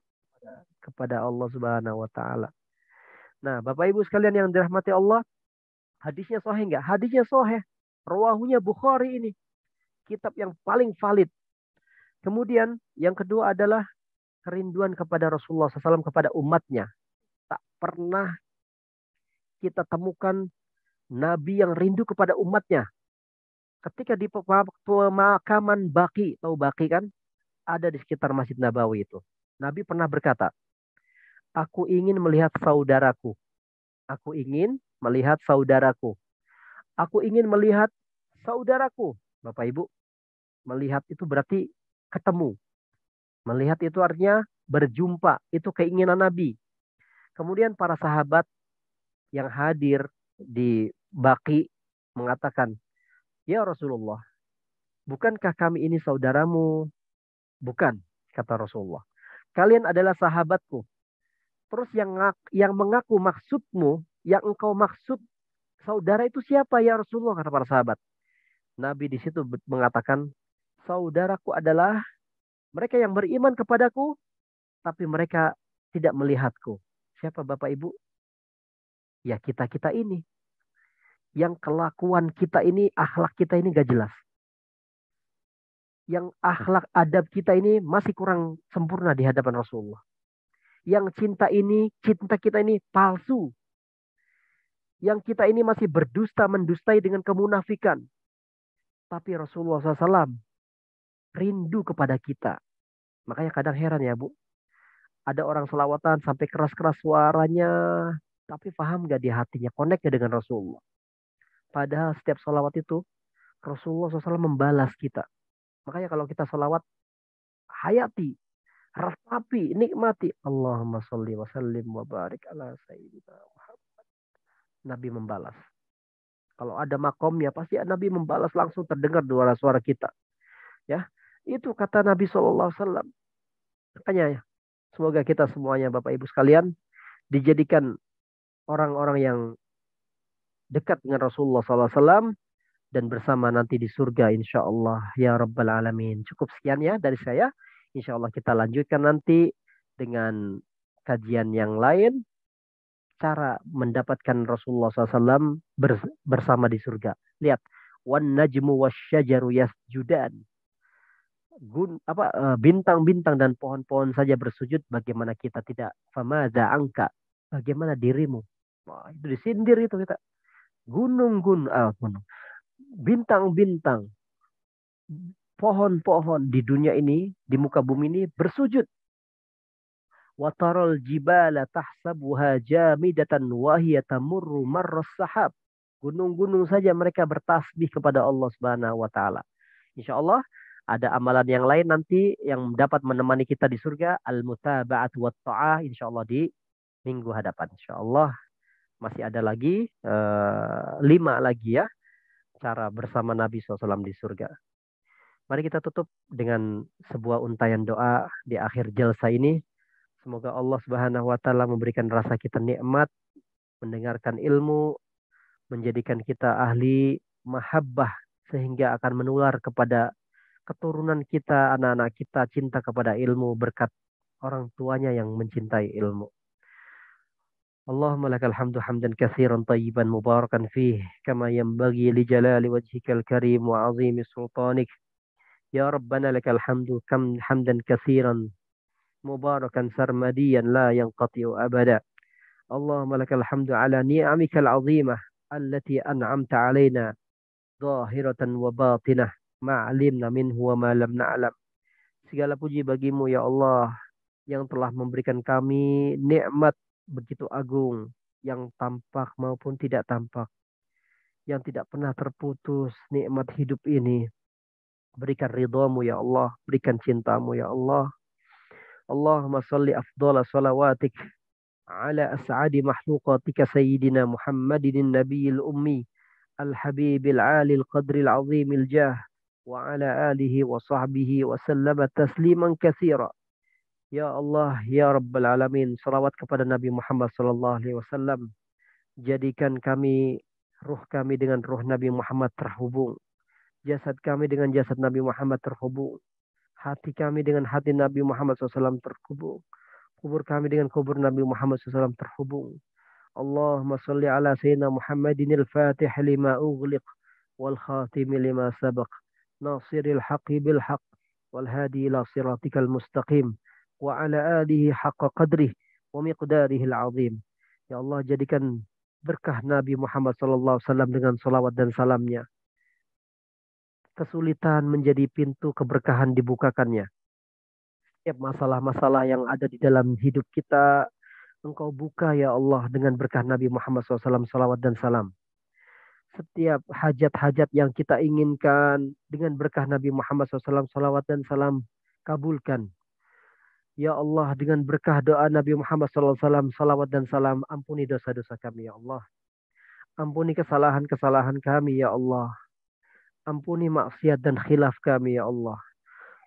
kepada Allah Subhanahu wa taala. Nah, Bapak Ibu sekalian yang dirahmati Allah, hadisnya sahih enggak? Hadisnya sahih. Rawahunya Bukhari ini. Kitab yang paling valid. Kemudian yang kedua adalah kerinduan kepada Rasulullah SAW kepada umatnya. Tak pernah kita temukan Nabi yang rindu kepada umatnya. Ketika di pemakaman Baqi, tahu Baqi kan? Ada di sekitar Masjid Nabawi itu. Nabi pernah berkata, aku ingin melihat saudaraku. Aku ingin melihat saudaraku. Aku ingin melihat saudaraku. Bapak Ibu, melihat itu berarti ketemu. Melihat itu artinya berjumpa. Itu keinginan Nabi. Kemudian para sahabat yang hadir di Baqi mengatakan, ya Rasulullah, bukankah kami ini saudaramu? Bukan, kata Rasulullah. Kalian adalah sahabatku. Terus yang mengaku maksudmu, yang engkau maksud saudara itu siapa ya Rasulullah, kata para sahabat. Nabi di situ mengatakan, saudaraku adalah mereka yang beriman kepadaku, tapi mereka tidak melihatku. Siapa Bapak Ibu? Ya kita-kita ini. Yang kelakuan kita ini, akhlak kita ini gak jelas. Yang akhlak adab kita ini masih kurang sempurna di hadapan Rasulullah. Yang cinta kita ini palsu. Yang kita ini masih berdusta, mendustai dengan kemunafikan. Tapi Rasulullah SAW rindu kepada kita. Makanya kadang heran ya Bu. Ada orang selawatan sampai keras-keras suaranya. Tapi paham gak di hatinya? Connect gak dengan Rasulullah? Padahal setiap selawat itu Rasulullah SAW membalas kita. Makanya kalau kita selawat, hayati, resapi, nikmati. Allahumma sholli wa sallim wa barik ala sayyidina Muhammad. Nabi membalas. Kalau ada makomnya, pasti Nabi membalas langsung terdengar suara kita. Ya, itu kata Nabi SAW. Makanya ya, semoga kita semuanya Bapak Ibu sekalian dijadikan orang-orang yang dekat dengan Rasulullah SAW dan bersama nanti di surga insya Allah ya Rabbal Alamin. Cukup sekian ya dari saya. Insya Allah kita lanjutkan nanti dengan kajian yang lain. Cara mendapatkan Rasulullah SAW bersama di surga. Lihat. Wan najmu wasyajaru yasjudan. Bintang-bintang dan pohon-pohon saja bersujud. Bagaimana kita tidak? Famadza angka. Bagaimana dirimu? Wah, itu disindir itu kita. Gunung-gunung. Gunung. Bintang-bintang, pohon-pohon di dunia ini, di muka bumi ini bersujud. Watarul jibala tahsabuha jamidatan wa hiya tamurru marras sahab. Gunung-gunung saja mereka bertasbih kepada Allah Subhanahu wa taala. Insyaallah ada amalan yang lain nanti yang dapat menemani kita di surga, al-mutaba'at wa ta'ah insyaallah di minggu hadapan. Insyaallah masih ada lagi 5 lagi ya cara bersama Nabi SAW di surga. Mari kita tutup dengan sebuah untayan doa di akhir jalsa ini. Semoga Allah Subhanahu wa taala memberikan rasa kita nikmat, mendengarkan ilmu, menjadikan kita ahli mahabbah sehingga akan menular kepada keturunan kita, anak-anak kita cinta kepada ilmu berkat orang tuanya yang mencintai ilmu. Allahumma lakal hamdu hamdan katsiran tayyiban mubarakan fih kama yanbaghi li jalali wajhikal karim wa 'azimi sultanik. Ya Rabbana lakal hamdu kam hamdan katsiran mubarakan sarmadiyan la yanqati'u abada. Allahumma lakal hamdu ala ni'amikal 'azimah allati an'amta 'alaina zahiratan wa batinah ma 'alimna minhu wa ma lam na'lam. Segala puji bagimu ya Allah yang telah memberikan kami nikmat begitu agung yang tampak maupun tidak tampak, yang tidak pernah terputus nikmat hidup ini. Berikan ridhamu ya Allah, berikan cintamu ya Allah. Allahumma salli afdala salawatik ala as'adi mahluqatika sayyidina Muhammadin nabiyil ummi al-habibil alil qadril azimil jah wa ala alihi wa sahbihi wa sallama tasliman katsira. Ya Allah, ya Rabbal Alamin, salawat kepada Nabi Muhammad sallallahu alaihi wasallam. Jadikan ruh kami dengan ruh Nabi Muhammad terhubung. Jasad kami dengan jasad Nabi Muhammad terhubung. Hati kami dengan hati Nabi Muhammad SAW terhubung. Kubur kami dengan kubur Nabi Muhammad SAW terhubung. Allahumma salli ala Sayyidina Muhammadin al-Fatih lima ughliq wal khatim lima sabaq. Nasiril haqqi bil haqq wal hadi ila siratikal mustaqim. Wa ala alihi haqqa qadrih wa miqdarihil azim. Ya Allah, jadikan berkah Nabi Muhammad SAW dengan salawat dan salamnya. Kesulitan menjadi pintu keberkahan dibukakannya. Setiap masalah-masalah yang ada di dalam hidup kita, Engkau buka ya Allah dengan berkah Nabi Muhammad SAW salawat dan salam. Setiap hajat-hajat yang kita inginkan dengan berkah Nabi Muhammad SAW salawat dan salam, kabulkan. Ya Allah, dengan berkah doa Nabi Muhammad SAW, salawat dan salam, ampuni dosa-dosa kami, ya Allah. Ampuni kesalahan-kesalahan kami, ya Allah. Ampuni maksiat dan khilaf kami, ya Allah.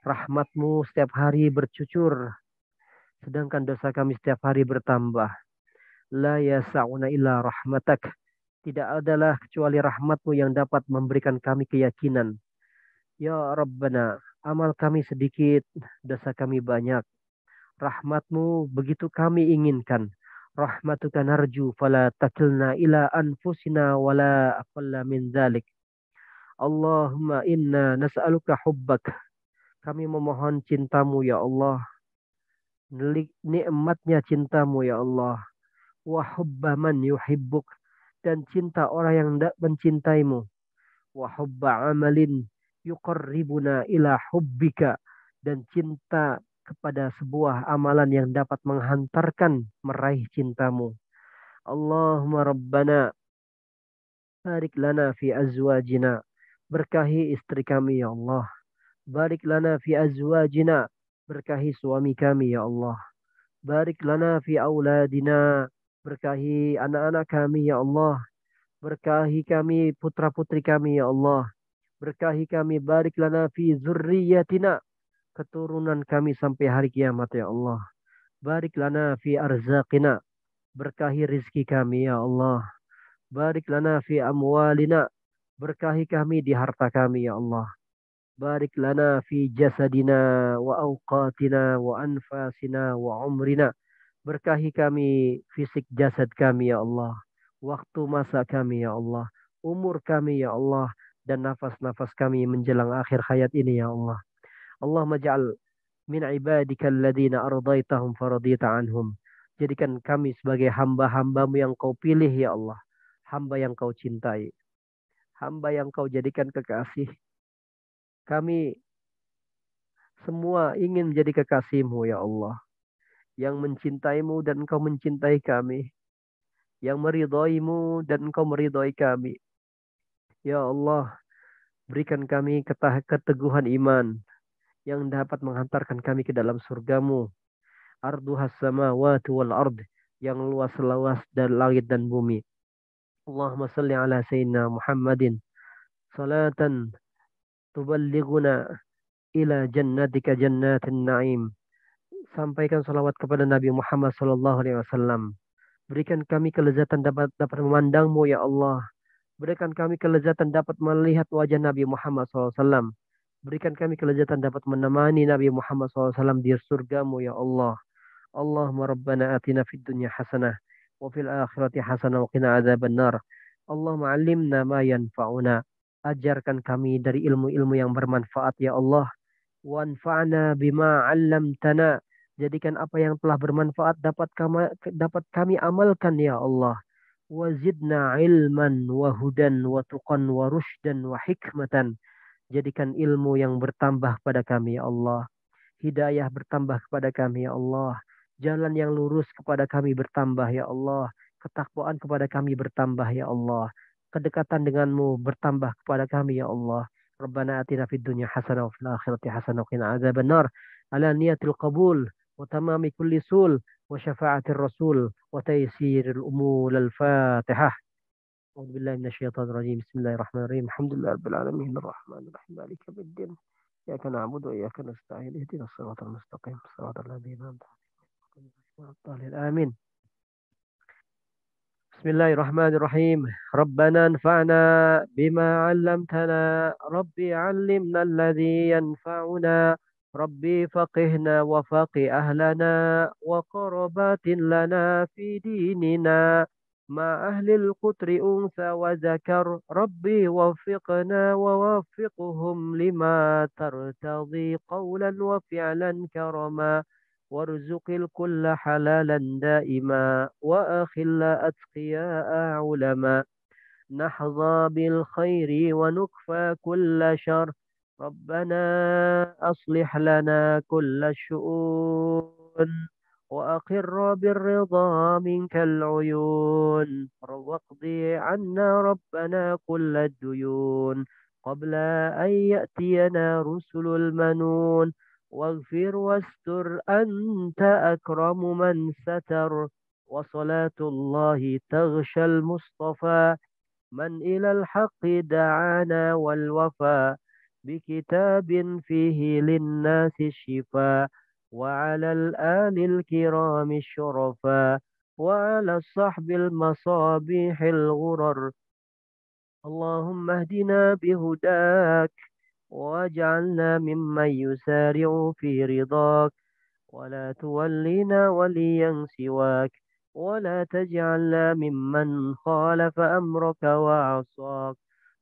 Rahmatmu setiap hari bercucur, sedangkan dosa kami setiap hari bertambah. La yasa'una illa rahmatak. Tidak adalah kecuali rahmatmu yang dapat memberikan kami keyakinan. Ya Rabbana, amal kami sedikit, dosa kami banyak. Rahmatmu begitu kami inginkan. Rahmatuka narju fala takilna ila anfusina wala aqalla min dzalik. Allahumma inna nas'aluka hubbak. Kami memohon cintamu ya Allah. nikmatnya cintamu ya Allah. Wa hubba man yuhibbuk. Dan cinta orang yang tidak mencintaimu. Wa hubba amalin yuqarribuna ila hubbika. Dan cinta kepada sebuah amalan yang dapat menghantarkan meraih cintamu. Allahumma Rabbana barik lana fi azwajina. Berkahi istri kami ya Allah. Barik lana fi azwajina. Berkahi suami kami ya Allah. Barik lana fi auladina. Berkahi anak-anak kami ya Allah. Berkahi kami putra-putri kami ya Allah. Berkahi kami barik lana fi zurriyatina. Keturunan kami sampai hari kiamat ya Allah. Barik lana fi arzaqina. Berkahi rizki kami ya Allah. Barik lana fi amwalina. Berkahi kami di harta kami ya Allah. Barik lana fi jasadina wa awqatina wa anfasina wa umrina. Berkahi kami fisik jasad kami ya Allah. Waktu masa kami ya Allah. Umur kami ya Allah. Dan nafas-nafas kami menjelang akhir hayat ini ya Allah. Allahumma ja'al min ibadika alladhina ardaitahum faradita anhum. Jadikan kami sebagai hamba-hambamu yang kau pilih ya Allah. Hamba yang kau cintai. Hamba yang kau jadikan kekasih. Kami semua ingin menjadi kekasihmu ya Allah. Yang mencintaimu dan engkau mencintai kami. Yang meridhoimu dan engkau meridhoi kami. Ya Allah, berikan kami keteguhan iman yang dapat menghantarkan kami ke dalam surgamu. Arduhas samawati wal ard, yang luas-luas dan langit dan bumi. Allahumma salli ala sayyidina Muhammadin salatan tuballighuna ila jannatika jannatin na'im. Sampaikan salawat kepada Nabi Muhammad sallallahu alaihi wasallam. Berikan kami kelezatan dapat memandangmu ya Allah. Berikan kami kelezatan dapat melihat wajah Nabi Muhammad SAW. Berikan kami kelezatan dapat menemani Nabi Muhammad SAW di surgamu ya Allah. Allahumma Rabbana atina fid dunya hasanah. Wa fil akhirati hasanah wa qina adzaban nar. Allahumma alimna ma yanfa'una. Ajarkan kami dari ilmu-ilmu yang bermanfaat ya Allah. Wanfa'na bima 'allamtana. Jadikan apa yang telah bermanfaat dapat kami amalkan ya Allah. Wazidna ilman wa hudan wa tuqan wa rushdan wa hikmatan. Jadikan ilmu yang bertambah pada kami ya Allah. Hidayah bertambah kepada kami ya Allah. Jalan yang lurus kepada kami bertambah ya Allah. Ketakwaan kepada kami bertambah ya Allah. Kedekatan denganmu bertambah kepada kami ya Allah. Rabbana atina fid dunya hasanah wa fil akhirati hasanah wa qina adzaban nar. Ala niyatil qabul wa tamami kulli sul wa syafa'atir rasul wa taysiril umul al-fatihah. أعوذ بالله من الشيطان الرجيم بسم الله الرحمن الرحيم الحمد لله رب العالمين الرحمن الرحيم مالك يوم الدين إياك نعبد وإياك نستعين اهدنا الصراط المستقيم صراط الذين أنعمت عليهم آمين بسم الله الرحمن الرحيم ربنا انفعنا بما علمتنا ربي علمنا الذي ينفعنا ربي فقهنا وفقه أهلنا وقربات لنا في ديننا مع أهل القطر أنثى وذكر ربي وفقنا ووفقهم لما ترتضي قولا وفعلا كرما وارزق الكل حلالا دائما وأخل أتقياء علما نحظى بالخير ونكفى كل شر ربنا أصلح لنا كل الشؤون وأقر بالرضا منك العيون واقضي عنا ربنا كل الديون قبل أن يأتينا رسل المنون واغفر واستر أنت أكرم من ستر وصلاة الله تغشى المصطفى من إلى الحق دعانا والوفا بكتاب فيه للناس الشفاء وعلى الآل الكرام الشرفاء وعلى الصحب المصابيح الغرر اللهم اهدنا بهداك واجعلنا ممن يسارع في رضاك ولا تولنا وليا سواك ولا تجعلنا ممن خالف أمرك وعصاك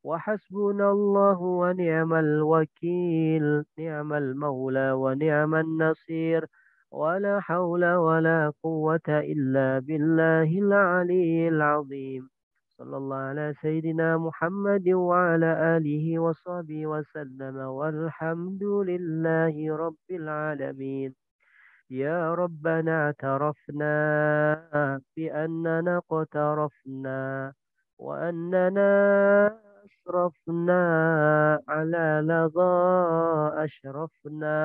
وحسبنا الله ونعم الوكيل نعم المولى ونعم النصير ولا حول ولا قوة إلا بالله العلي العظيم. صلى الله على سيدنا محمد وعلى آله وصحبه وسلم، والحمد لله رب العالمين. يا ربنا اعترفنا بأننا اقترفنا، وأننا أسرفنا على لظى أشرفنا،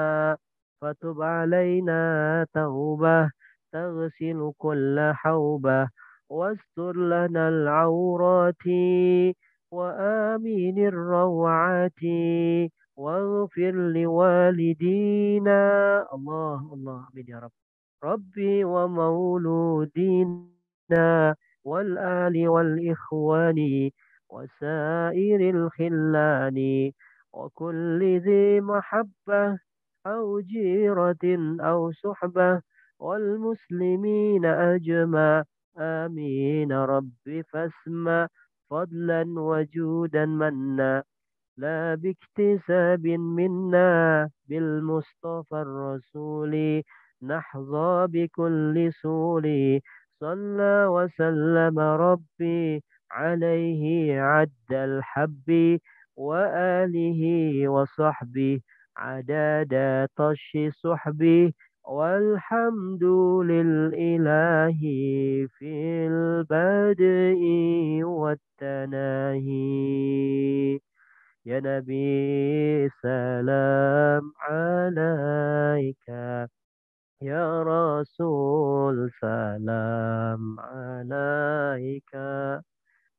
فتب علينا توبة تغسل كل حوبة، واستر لنا العورات، وآمن الروعات، واغفر لوالدينا. الله الله، آمين يا رب. ربي ومولودينا، والآل والإخوان، وسائر الخلان، وكل ذي محبة أو جيرة أو صحبة، والمسلمين أجمع. آمين رب، فاسمع فضلا وجودا منا، لا باكتساب منا، بالمصطفى الرسول نحظى بكل سول. صلى وسلم ربي عليه عد الحب، وآله وصحبه عداد طش سحبه، والحمد للإله في البدء والتناهي. يا نبي سلام عليك، يا رسول سلام عليك،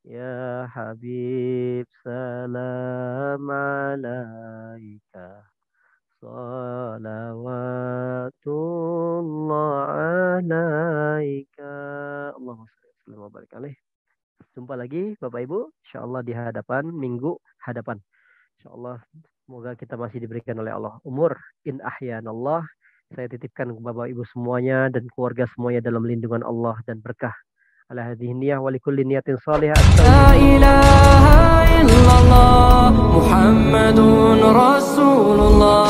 يا حبيب سلام عليك، صلوات الله عليك. اللهم صل وسلم wa barik alaih. Jumpa lagi Bapak Ibu, insya Allah di hadapan minggu hadapan. Insya Allah, semoga kita masih diberikan oleh Allah umur in ahyanallah. Saya titipkan ke Bapak Ibu semuanya dan keluarga semuanya dalam lindungan Allah dan berkah. Ala hadhihi niyah wa likulli niyatin salihah. La ilaha illallah Muhammadun Rasulullah.